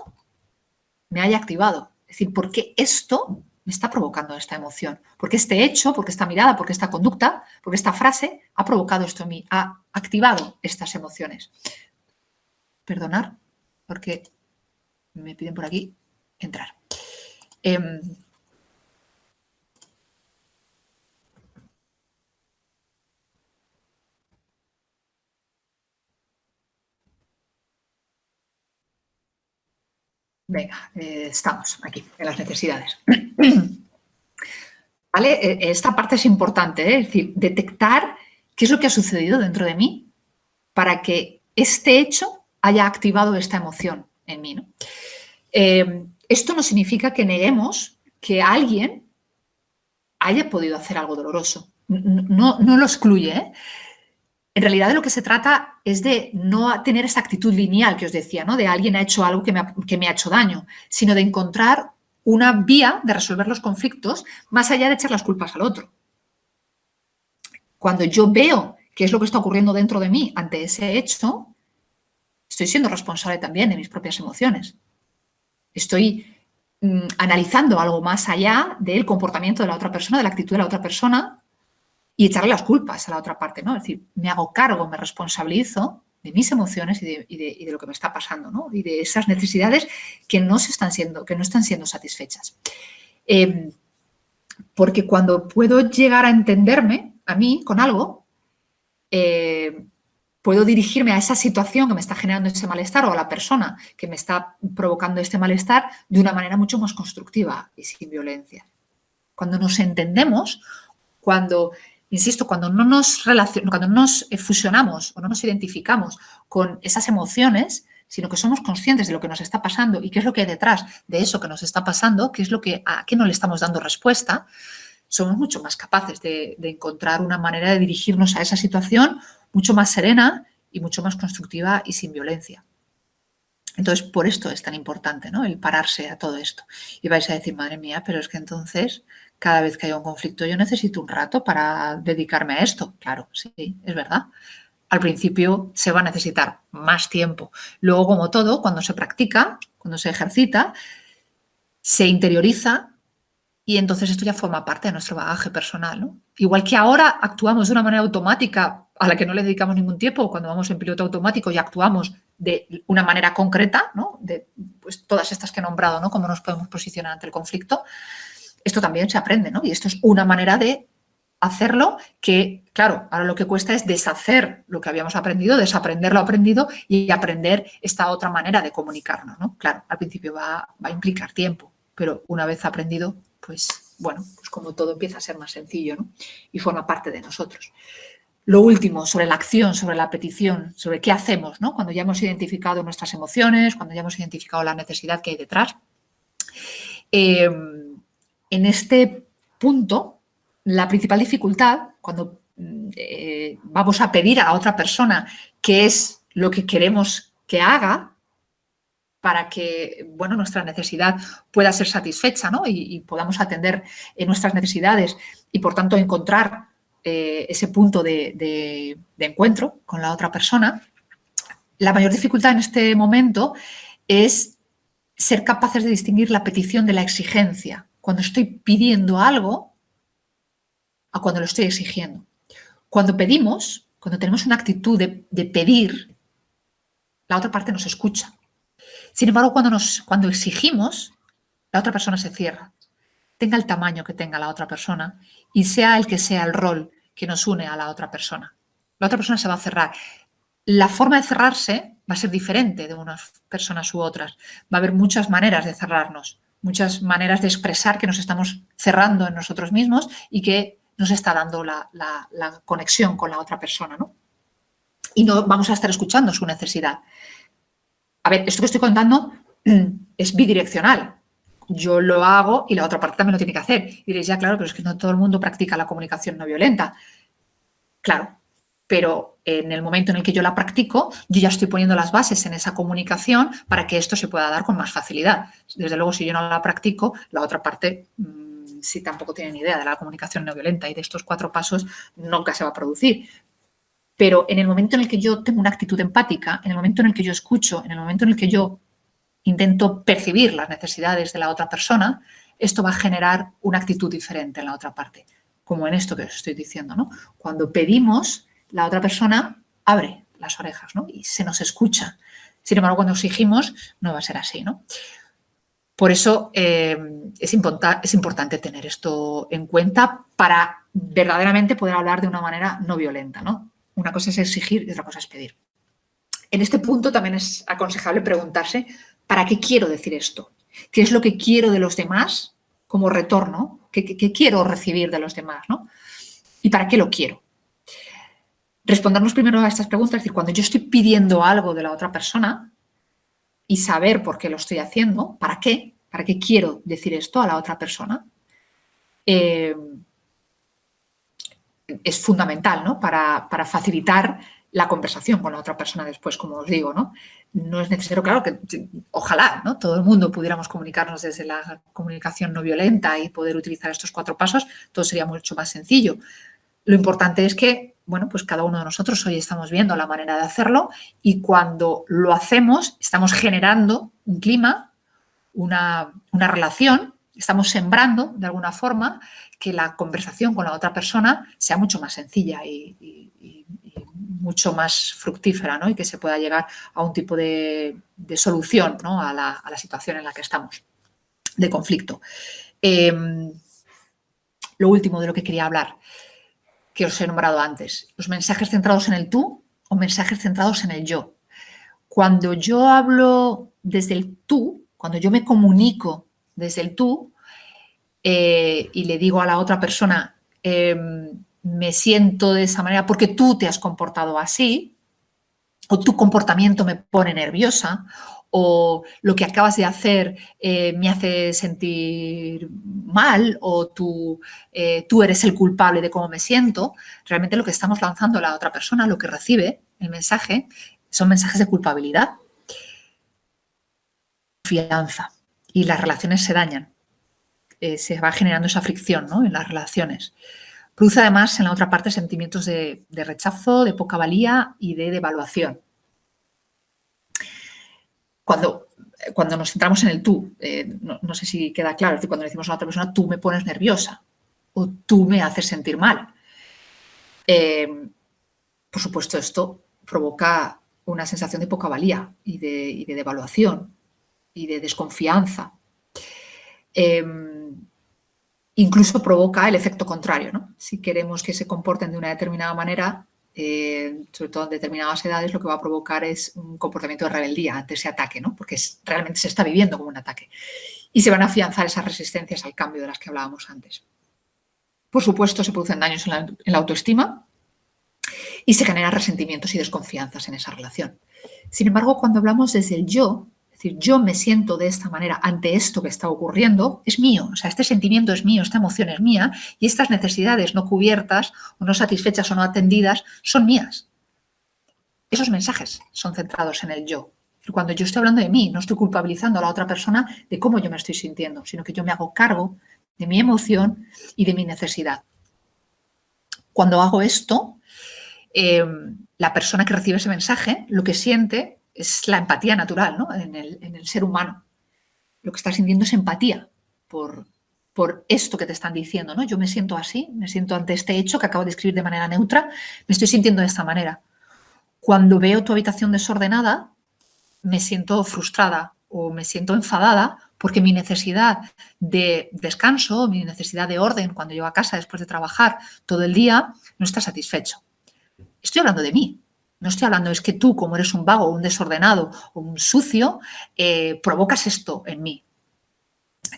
me haya activado? Es decir, ¿por qué esto me está provocando esta emoción? ¿Por qué este hecho, por qué esta mirada, por qué esta conducta, por qué esta frase ha provocado esto en mí, ha activado estas emociones? Perdonar, porque me piden por aquí entrar. Venga, estamos aquí, en las necesidades. ¿Vale? Esta parte es importante, es decir, detectar qué es lo que ha sucedido dentro de mí para que este hecho haya activado esta emoción en mí, ¿no? Esto no significa que neguemos que alguien haya podido hacer algo doloroso. No lo excluye, ¿eh? En realidad de lo que se trata es de no tener esa actitud lineal que os decía, ¿no?, de alguien ha hecho algo que me ha hecho daño, sino de encontrar una vía de resolver los conflictos más allá de echar las culpas al otro. Cuando yo veo qué es lo que está ocurriendo dentro de mí ante ese hecho, estoy siendo responsable también de mis propias emociones. Estoy analizando algo más allá del comportamiento de la otra persona, de la actitud de la otra persona, y echarle las culpas a la otra parte, ¿no? Es decir, me hago cargo, me responsabilizo de mis emociones y de lo que me está pasando, ¿no? Y de esas necesidades que no están siendo satisfechas. Porque cuando puedo llegar a entenderme a mí con algo, puedo dirigirme a esa situación que me está generando ese malestar o a la persona que me está provocando este malestar de una manera mucho más constructiva y sin violencia. Cuando nos entendemos, insisto, cuando no nos fusionamos o no nos identificamos con esas emociones, sino que somos conscientes de lo que nos está pasando y qué es lo que hay detrás de eso que nos está pasando, a qué no le estamos dando respuesta, somos mucho más capaces de encontrar una manera de dirigirnos a esa situación mucho más serena y mucho más constructiva y sin violencia. Entonces, por esto es tan importante, ¿no?, el pararse a todo esto. Y vais a decir, madre mía, pero es que entonces cada vez que haya un conflicto yo necesito un rato para dedicarme a esto. Claro, sí, es verdad. Al principio se va a necesitar más tiempo. Luego, como todo, cuando se practica, cuando se ejercita, se interioriza Y entonces esto ya forma parte de nuestro bagaje personal, ¿no? Igual que ahora actuamos de una manera automática a la que no le dedicamos ningún tiempo, cuando vamos en piloto automático y actuamos de una manera concreta, ¿no? De pues, todas estas que he nombrado, ¿no? Cómo nos podemos posicionar ante el conflicto. Esto también se aprende, ¿no? Y esto es una manera de hacerlo que, claro, ahora lo que cuesta es deshacer lo que habíamos aprendido, desaprender lo aprendido y aprender esta otra manera de comunicarnos, ¿no? Claro, al principio va a implicar tiempo, pero una vez aprendido, pues bueno, pues como todo empieza a ser más sencillo, ¿no? Y forma parte de nosotros. Lo último, sobre la acción, sobre la petición, sobre qué hacemos, ¿no? Cuando ya hemos identificado nuestras emociones, cuando ya hemos identificado la necesidad que hay detrás. En este punto, la principal dificultad, cuando vamos a pedir a la otra persona qué es lo que queremos que haga, para que bueno, nuestra necesidad pueda ser satisfecha, ¿no? y podamos atender nuestras necesidades y, por tanto, encontrar ese punto de encuentro con la otra persona. La mayor dificultad en este momento es ser capaces de distinguir la petición de la exigencia. Cuando estoy pidiendo algo a cuando lo estoy exigiendo. Cuando pedimos, cuando tenemos una actitud de pedir, la otra parte nos escucha. Sin embargo, cuando exigimos, la otra persona se cierra. Tenga el tamaño que tenga la otra persona y sea el que sea el rol que nos une a la otra persona. La otra persona se va a cerrar. La forma de cerrarse va a ser diferente de unas personas u otras. Va a haber muchas maneras de cerrarnos, muchas maneras de expresar que nos estamos cerrando en nosotros mismos y que nos está dando la conexión con la otra persona, ¿no? Y no vamos a estar escuchando su necesidad. A ver, esto que estoy contando es bidireccional. Yo lo hago y la otra parte también lo tiene que hacer. Y diréis, ya, claro, pero es que no todo el mundo practica la comunicación no violenta. Claro, pero en el momento en el que yo la practico, yo ya estoy poniendo las bases en esa comunicación para que esto se pueda dar con más facilidad. Desde luego, si yo no la practico, la otra parte, si tampoco tiene ni idea de la comunicación no violenta y de estos 4 pasos, nunca se va a producir. Pero en el momento en el que yo tengo una actitud empática, en el momento en el que yo escucho, en el momento en el que yo intento percibir las necesidades de la otra persona, esto va a generar una actitud diferente en la otra parte, como en esto que os estoy diciendo, ¿no? Cuando pedimos, la otra persona abre las orejas, ¿no? Y se nos escucha. Sin embargo, cuando exigimos, no va a ser así, ¿no? Por eso es importante tener esto en cuenta para verdaderamente poder hablar de una manera no violenta, ¿no? Una cosa es exigir y otra cosa es pedir. En este punto también es aconsejable preguntarse, ¿para qué quiero decir esto? ¿Qué es lo que quiero de los demás como retorno? ¿Qué quiero recibir de los demás, ¿no? ¿Y para qué lo quiero? Respondernos primero a estas preguntas, es decir, cuando yo estoy pidiendo algo de la otra persona y saber por qué lo estoy haciendo, ¿para qué quiero decir esto a la otra persona? Es fundamental, ¿no? Para facilitar la conversación con la otra persona después, como os digo, ¿no? No es necesario, claro, que ojalá, ¿no? Todo el mundo pudiéramos comunicarnos desde la comunicación no violenta y poder utilizar estos 4 pasos, todo sería mucho más sencillo. Lo importante es que, bueno, pues cada uno de nosotros hoy estamos viendo la manera de hacerlo y cuando lo hacemos estamos generando un clima, una relación, estamos sembrando de alguna forma que la conversación con la otra persona sea mucho más sencilla y mucho más fructífera, ¿no? Y que se pueda llegar a un tipo de solución, ¿no? a la situación en la que estamos, de conflicto. Lo último de lo que quería hablar, que os he nombrado antes, los mensajes centrados en el tú o mensajes centrados en el yo. Cuando yo hablo desde el tú, cuando yo me comunico desde el tú y le digo a la otra persona, me siento de esa manera porque tú te has comportado así, o tu comportamiento me pone nerviosa, o lo que acabas de hacer me hace sentir mal, o tú eres el culpable de cómo me siento, realmente lo que estamos lanzando a la otra persona, lo que recibe el mensaje, son mensajes de culpabilidad, confianza, y las relaciones se dañan. Se va generando esa fricción, ¿no? En las relaciones. Produce además en la otra parte sentimientos de rechazo, de poca valía y de devaluación. Cuando cuando nos centramos en el tú, no sé si queda claro, es decir, cuando decimos a la otra persona, tú me pones nerviosa o tú me haces sentir mal. Por supuesto, esto provoca una sensación de poca valía y de devaluación y de desconfianza. Incluso provoca el efecto contrario, ¿no? Si queremos que se comporten de una determinada manera, sobre todo en determinadas edades, lo que va a provocar es un comportamiento de rebeldía ante ese ataque, ¿no? Porque realmente se está viviendo como un ataque. Y se van a afianzar esas resistencias al cambio de las que hablábamos antes. Por supuesto, se producen daños en la autoestima y se generan resentimientos y desconfianzas en esa relación. Sin embargo, cuando hablamos desde el yo, es decir, yo me siento de esta manera ante esto que está ocurriendo, es mío, o sea, este sentimiento es mío, esta emoción es mía y estas necesidades no cubiertas o no satisfechas o no atendidas son mías. Esos mensajes son centrados en el yo. Cuando yo estoy hablando de mí, no estoy culpabilizando a la otra persona de cómo yo me estoy sintiendo, sino que yo me hago cargo de mi emoción y de mi necesidad. Cuando hago esto, la persona que recibe ese mensaje lo que siente es la empatía natural, ¿no? en el ser humano. Lo que está sintiendo es empatía por esto que te están diciendo, ¿no? Yo me siento así, me siento ante este hecho que acabo de escribir de manera neutra, me estoy sintiendo de esta manera. Cuando veo tu habitación desordenada, me siento frustrada o me siento enfadada porque mi necesidad de descanso, mi necesidad de orden cuando llego a casa después de trabajar todo el día no está satisfecho. Estoy hablando de mí. No estoy hablando, es que tú, como eres un vago, un desordenado o un sucio, provocas esto en mí.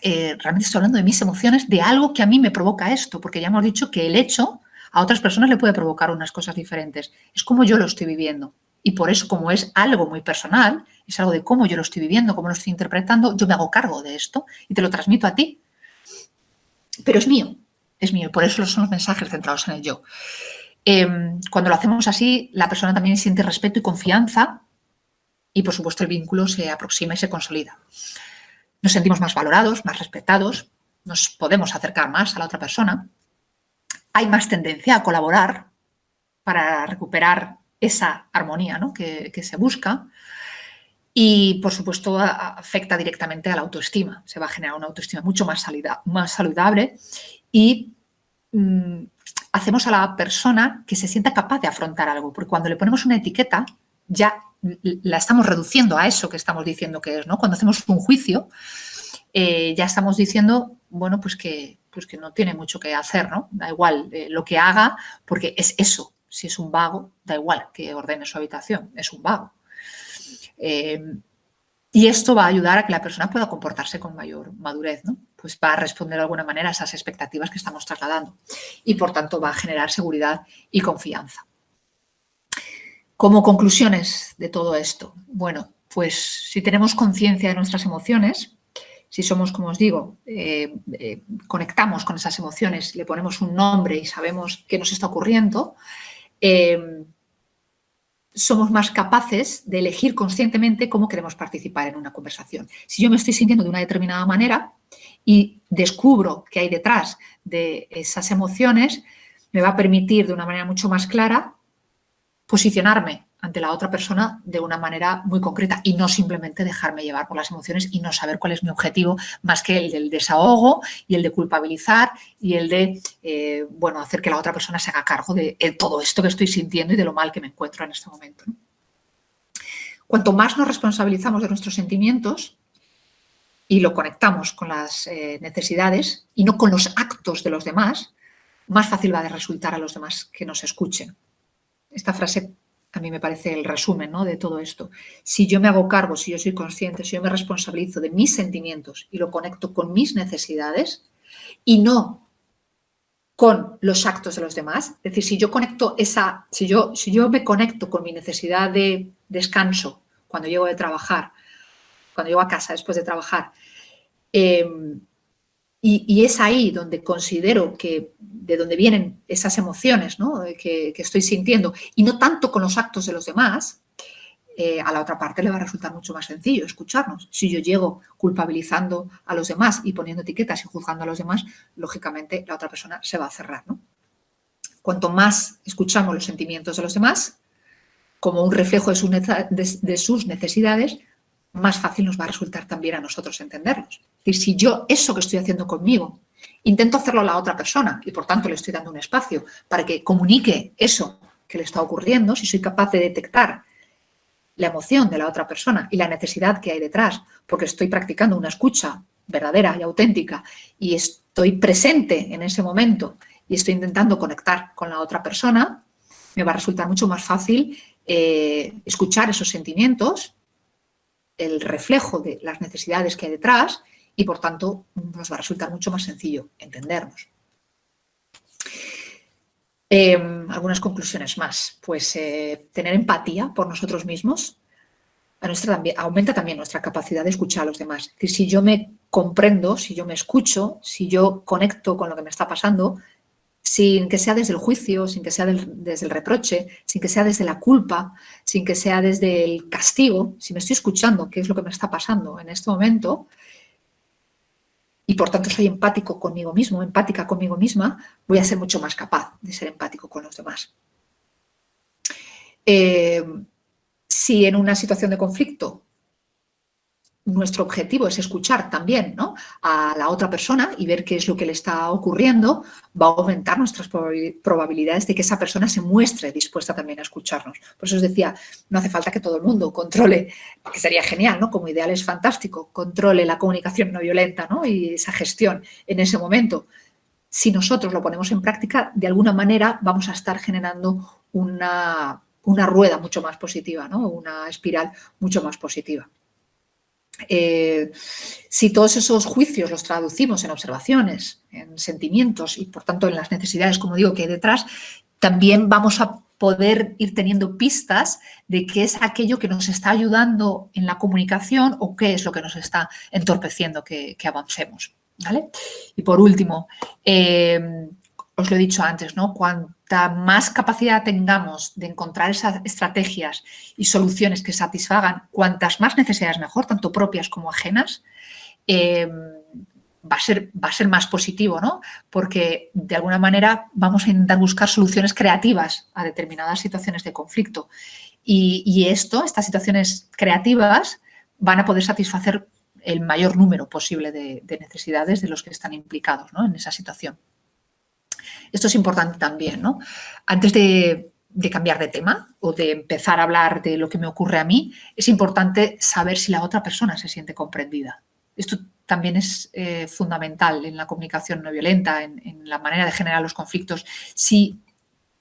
Realmente estoy hablando de mis emociones, de algo que a mí me provoca esto, porque ya hemos dicho que el hecho a otras personas le puede provocar unas cosas diferentes. Es como yo lo estoy viviendo. Y por eso, como es algo muy personal, es algo de cómo yo lo estoy viviendo, cómo lo estoy interpretando, yo me hago cargo de esto y te lo transmito a ti. Pero es mío, y por eso son los mensajes centrados en el yo. Cuando lo hacemos así, la persona también siente respeto y confianza y, por supuesto, el vínculo se aproxima y se consolida. Nos sentimos más valorados, más respetados, nos podemos acercar más a la otra persona. Hay más tendencia a colaborar para recuperar esa armonía, ¿no? que se busca. Y, por supuesto, afecta directamente a la autoestima. Se va a generar una autoestima mucho más saludable y hacemos a la persona que se sienta capaz de afrontar algo. Porque cuando le ponemos una etiqueta, ya la estamos reduciendo a eso que estamos diciendo que es, ¿no? Cuando hacemos un juicio, ya estamos diciendo, bueno, pues que no tiene mucho que hacer, ¿no? Da igual lo que haga, porque es eso. Si es un vago, da igual que ordene su habitación, es un vago. Y esto va a ayudar a que la persona pueda comportarse con mayor madurez, ¿no? Pues va a responder de alguna manera a esas expectativas que estamos trasladando y, por tanto, va a generar seguridad y confianza. Como conclusiones de todo esto, bueno, pues si tenemos conciencia de nuestras emociones, si somos, como os digo, conectamos con esas emociones, le ponemos un nombre y sabemos qué nos está ocurriendo, somos más capaces de elegir conscientemente cómo queremos participar en una conversación. Si yo me estoy sintiendo de una determinada manera y descubro qué hay detrás de esas emociones, me va a permitir de una manera mucho más clara posicionarme ante la otra persona de una manera muy concreta y no simplemente dejarme llevar por las emociones y no saber cuál es mi objetivo más que el del desahogo y el de culpabilizar y el de hacer que la otra persona se haga cargo de todo esto que estoy sintiendo y de lo mal que me encuentro en este momento, ¿no? Cuanto más nos responsabilizamos de nuestros sentimientos y lo conectamos con las necesidades y no con los actos de los demás, más fácil va a resultar a los demás que nos escuchen. Esta frase a mí me parece el resumen, ¿no?, de todo esto. Si yo me hago cargo, si yo soy consciente, si yo me responsabilizo de mis sentimientos y lo conecto con mis necesidades y no con los actos de los demás, es decir, si yo me conecto con mi necesidad de descanso cuando llego de trabajar, cuando llego a casa después de trabajar, y es ahí donde considero que de donde vienen esas emociones, ¿no?, que estoy sintiendo, y no tanto con los actos de los demás, a la otra parte le va a resultar mucho más sencillo escucharnos. Si yo llego culpabilizando a los demás y poniendo etiquetas y juzgando a los demás, lógicamente la otra persona se va a cerrar, ¿no? Cuanto más escuchamos los sentimientos de los demás, como un reflejo de sus necesidades, más fácil nos va a resultar también a nosotros entenderlos. Es decir, si yo eso que estoy haciendo conmigo intento hacerlo a la otra persona y por tanto le estoy dando un espacio para que comunique eso que le está ocurriendo, si soy capaz de detectar la emoción de la otra persona y la necesidad que hay detrás, porque estoy practicando una escucha verdadera y auténtica y estoy presente en ese momento y estoy intentando conectar con la otra persona, me va a resultar mucho más fácil escuchar esos sentimientos, el reflejo de las necesidades que hay detrás y, por tanto, nos va a resultar mucho más sencillo entendernos. Algunas conclusiones más. Pues tener empatía por nosotros mismos aumenta también nuestra capacidad de escuchar a los demás. Es decir, si yo me comprendo, si yo me escucho, si yo conecto con lo que me está pasando, sin que sea desde el juicio, sin que sea desde el reproche, sin que sea desde la culpa, sin que sea desde el castigo, si me estoy escuchando qué es lo que me está pasando en este momento y por tanto soy empático conmigo mismo, empática conmigo misma, voy a ser mucho más capaz de ser empático con los demás. Si en una situación de conflicto nuestro objetivo es escuchar también, ¿no?, a la otra persona y ver qué es lo que le está ocurriendo, va a aumentar nuestras probabilidades de que esa persona se muestre dispuesta también a escucharnos. Por eso os decía, no hace falta que todo el mundo controle, que sería genial, ¿no?, como ideal es fantástico, controle la comunicación no violenta, ¿no?, y esa gestión en ese momento. Si nosotros lo ponemos en práctica, de alguna manera vamos a estar generando una rueda mucho más positiva, ¿no?, una espiral mucho más positiva. Si todos esos juicios los traducimos en observaciones, en sentimientos y, por tanto, en las necesidades, como digo, que hay detrás, también vamos a poder ir teniendo pistas de qué es aquello que nos está ayudando en la comunicación o qué es lo que nos está entorpeciendo que avancemos, ¿vale? Y, por último, os lo he dicho antes, ¿no?, cuanta más capacidad tengamos de encontrar esas estrategias y soluciones que satisfagan cuantas más necesidades mejor, tanto propias como ajenas, va a ser más positivo, ¿no?, porque de alguna manera vamos a intentar buscar soluciones creativas a determinadas situaciones de conflicto. Y estas situaciones creativas van a poder satisfacer el mayor número posible de necesidades de los que están implicados, ¿no?, en esa situación. Esto es importante también, ¿no? Antes de cambiar de tema o de empezar a hablar de lo que me ocurre a mí, es importante saber si la otra persona se siente comprendida. Esto también es fundamental en la comunicación no violenta, en la manera de generar los conflictos. Si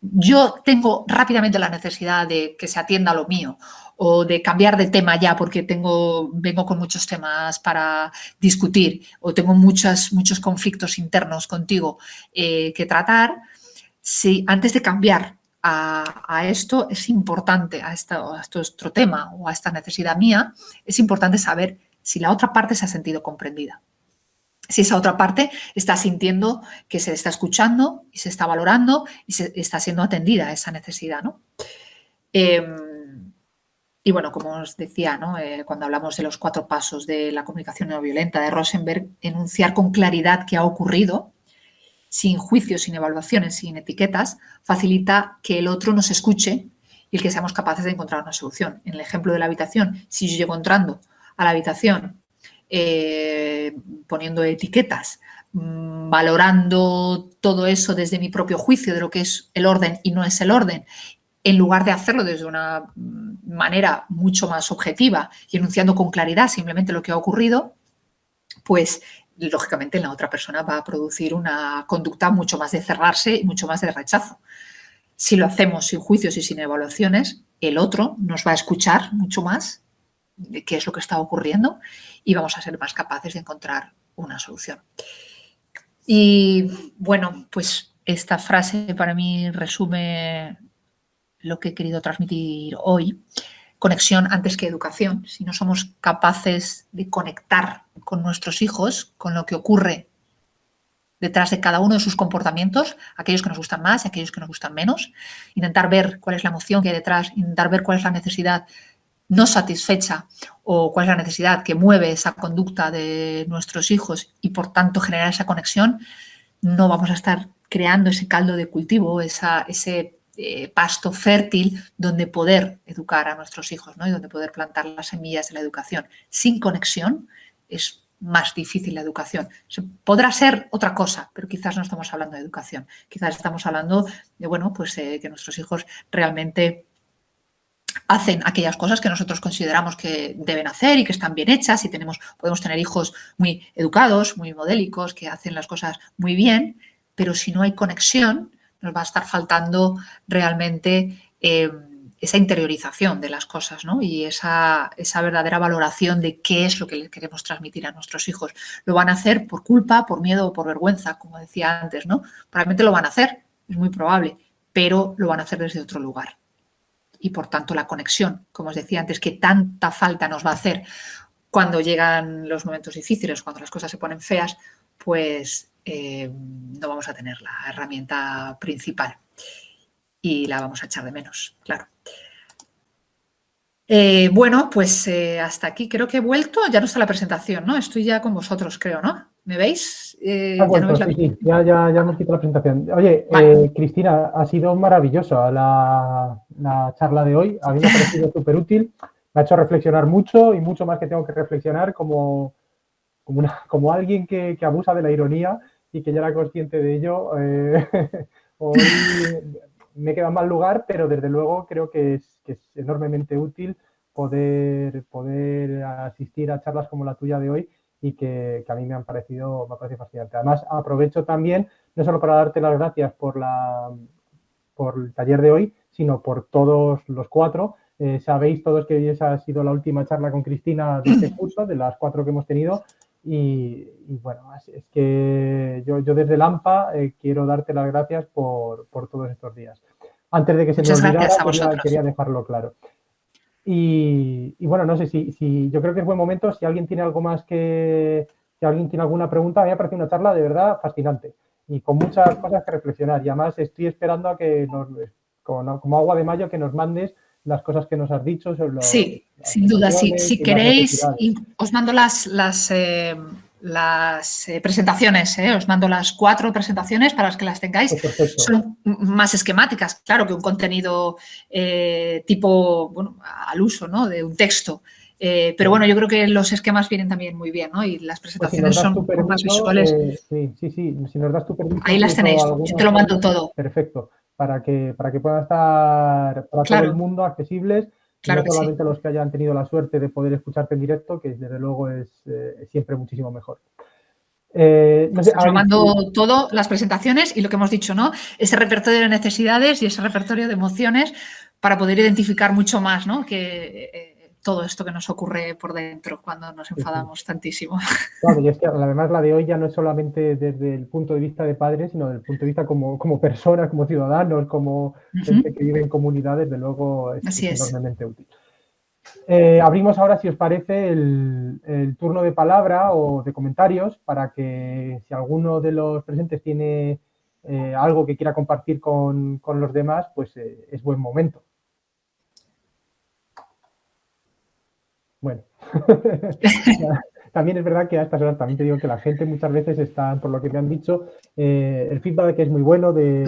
yo tengo rápidamente la necesidad de que se atienda lo mío o de cambiar de tema ya porque vengo con muchos temas para discutir o tengo muchos conflictos internos contigo que tratar, si antes de cambiar a esto es importante, a este otro tema o a esta necesidad mía, es importante saber si la otra parte se ha sentido comprendida. Si esa otra parte está sintiendo que se está escuchando y se está valorando y se está siendo atendida a esa necesidad, ¿no? Y bueno, como os decía, ¿no?, cuando hablamos de los 4 pasos de la comunicación no violenta de Rosenberg, enunciar con claridad qué ha ocurrido, sin juicios, sin evaluaciones, sin etiquetas, facilita que el otro nos escuche y el que seamos capaces de encontrar una solución. En el ejemplo de la habitación, si yo llego entrando a la habitación poniendo etiquetas, valorando todo eso desde mi propio juicio de lo que es el orden y no es el orden, en lugar de hacerlo desde una manera mucho más objetiva y enunciando con claridad simplemente lo que ha ocurrido, pues lógicamente en la otra persona va a producir una conducta mucho más de cerrarse y mucho más de rechazo. Si lo hacemos sin juicios y sin evaluaciones, el otro nos va a escuchar mucho más de qué es lo que está ocurriendo y vamos a ser más capaces de encontrar una solución. Y bueno, pues esta frase para mí resume lo que he querido transmitir hoy. Conexión antes que educación. Si no somos capaces de conectar con nuestros hijos, con lo que ocurre detrás de cada uno de sus comportamientos, aquellos que nos gustan más y aquellos que nos gustan menos, intentar ver cuál es la emoción que hay detrás, intentar ver cuál es la necesidad no satisfecha o cuál es la necesidad que mueve esa conducta de nuestros hijos y, por tanto, generar esa conexión, no vamos a estar creando ese caldo de cultivo, ese pasto fértil donde poder educar a nuestros hijos, ¿no? Y donde poder plantar las semillas de la educación. Sin conexión es más difícil la educación. Podrá ser otra cosa, pero quizás no estamos hablando de educación. Quizás estamos hablando de, bueno, pues que nuestros hijos realmente hacen aquellas cosas que nosotros consideramos que deben hacer y que están bien hechas y podemos tener hijos muy educados, muy modélicos, que hacen las cosas muy bien, pero si no hay conexión, nos va a estar faltando realmente esa interiorización de las cosas, ¿no? Y esa verdadera valoración de qué es lo que les queremos transmitir a nuestros hijos. Lo van a hacer por culpa, por miedo o por vergüenza, como decía antes, ¿no? Probablemente lo van a hacer, es muy probable, pero lo van a hacer desde otro lugar. Y por tanto la conexión, como os decía antes, que tanta falta nos va a hacer cuando llegan los momentos difíciles, cuando las cosas se ponen feas, pues no vamos a tener la herramienta principal y la vamos a echar de menos, claro. Bueno, pues hasta aquí creo que he vuelto, ya no está la presentación, ¿no? Estoy ya con vosotros, creo, ¿no? ¿Me veis? Ya no veis la... Sí, ya hemos quitado la presentación. Oye, vale. Cristina, ha sido maravillosa la charla de hoy. A mí me ha parecido súper útil. Me ha hecho reflexionar mucho y mucho más que tengo que reflexionar como alguien que abusa de la ironía y que ya era consciente de ello. Hoy me queda en mal lugar, pero desde luego creo que es enormemente útil poder asistir a charlas como la tuya de hoy y que a mí me parece fascinante. Además, aprovecho también, no solo para darte las gracias por el taller de hoy, sino por todos los 4. Sabéis todos que esa ha sido la última charla con Cristina de este curso, de las 4 que hemos tenido. Y bueno, es que yo desde el AMPA quiero darte las gracias por todos estos días. Antes de que se me olvidara, quería dejarlo claro. Y bueno, no sé si yo creo que es buen momento, si alguien tiene algo más si alguien tiene alguna pregunta, a mí me parece una charla de verdad fascinante y con muchas cosas que reflexionar. Y además estoy esperando a que como agua de mayo, que nos mandes las cosas que nos has dicho. Sí, sin duda, sí. Si queréis, os mando las presentaciones, os mando las 4 presentaciones para las que las tengáis. Pues son más esquemáticas, claro, que un contenido tipo, bueno, al uso, ¿no? De un texto. Pero bueno, yo creo que los esquemas vienen también muy bien, ¿no? Y las presentaciones pues son más visuales. Sí. Si nos das tu permiso. Ahí las tenéis, yo te lo mando todo. Perfecto. Para que puedan estar para todo el mundo accesibles. Claro, no solamente los que hayan tenido la suerte de poder escucharte en directo, que desde luego es siempre muchísimo mejor. No sé, os lo mando todo, las presentaciones y lo que hemos dicho, ¿no? Ese repertorio de necesidades y ese repertorio de emociones para poder identificar mucho más, ¿no? Que todo esto que nos ocurre por dentro cuando nos enfadamos tantísimo. Claro, y es que además la de hoy ya no es solamente desde el punto de vista de padres, sino desde el punto de vista como personas, como ciudadanos, como gente que vive en comunidades, de luego es enormemente útil. Abrimos ahora, si os parece, el turno de palabra o de comentarios para que si alguno de los presentes tiene algo que quiera compartir con los demás, pues es buen momento. Bueno, también es verdad que a estas horas también te digo que la gente muchas veces está, por lo que me han dicho, el feedback es muy bueno de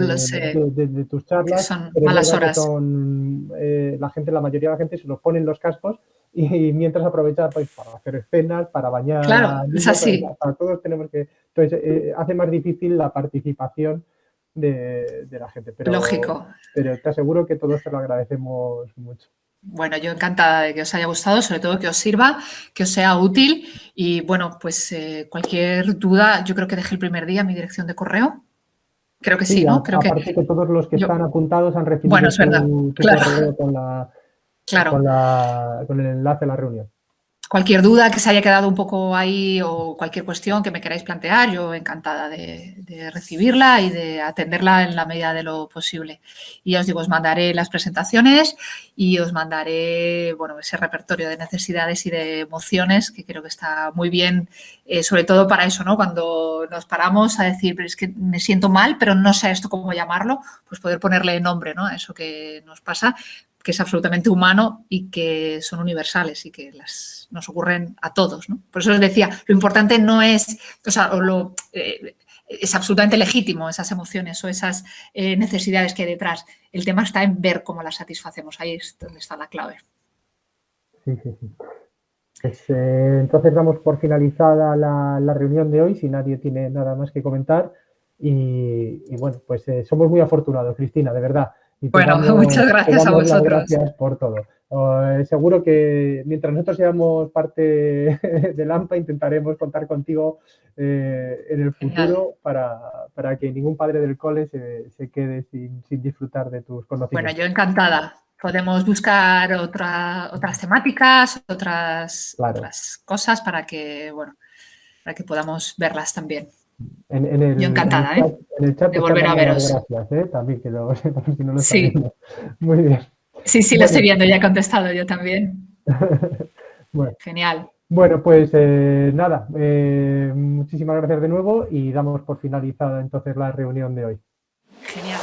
tus charlas. Son malas horas. La mayoría de la gente se los pone en los cascos y mientras aprovecha pues, para hacer escenas, para bañar. Claro, es así. Para todos tenemos que... Entonces, hace más difícil la participación de la gente. Lógico. Pero te aseguro que todos te lo agradecemos mucho. Bueno, yo encantada de que os haya gustado, sobre todo que os sirva, que os sea útil y bueno, pues cualquier duda, yo creo que dejé el primer día mi dirección de correo. Creo que sí, ¿no? Creo aparte que todos los que están apuntados han recibido bueno, es verdad. tu correo con el enlace a la reunión. Cualquier duda que se haya quedado un poco ahí o cualquier cuestión que me queráis plantear, yo encantada de recibirla y de atenderla en la medida de lo posible. Y ya os digo, os mandaré las presentaciones y os mandaré, bueno, ese repertorio de necesidades y de emociones que creo que está muy bien, sobre todo para eso, ¿no? Cuando nos paramos a decir, pero es que me siento mal, pero no sé esto cómo llamarlo, pues poder ponerle nombre, ¿no? A eso que nos pasa, que es absolutamente humano y que son universales y que nos ocurren a todos, ¿no? Por eso os decía, lo importante no es, o sea, es absolutamente legítimo esas emociones o esas necesidades que hay detrás. El tema está en ver cómo las satisfacemos. Ahí es donde está la clave. Sí, sí, sí. Pues, entonces damos por finalizada la reunión de hoy, si nadie tiene nada más que comentar. Y bueno, pues somos muy afortunados, Cristina, de verdad. Y Bueno, muchas te gracias a damos las vosotros. gracias por todo. Seguro que mientras nosotros seamos parte del AMPA, intentaremos contar contigo en el futuro para que ningún padre del cole se quede sin disfrutar de tus Bueno, conocimientos. yo encantada. Podemos buscar otras temáticas, otras cosas para que, bueno, para que podamos verlas también. Yo encantada, En el chat de te están volver a dando las veros. gracias, también que lo sepas si no lo estás Sí, viendo. Muy bien. sí, lo estoy viendo, ya he contestado yo también. Bueno, Genial. bueno, pues nada, muchísimas gracias de nuevo y damos por finalizada entonces la reunión de hoy. Genial.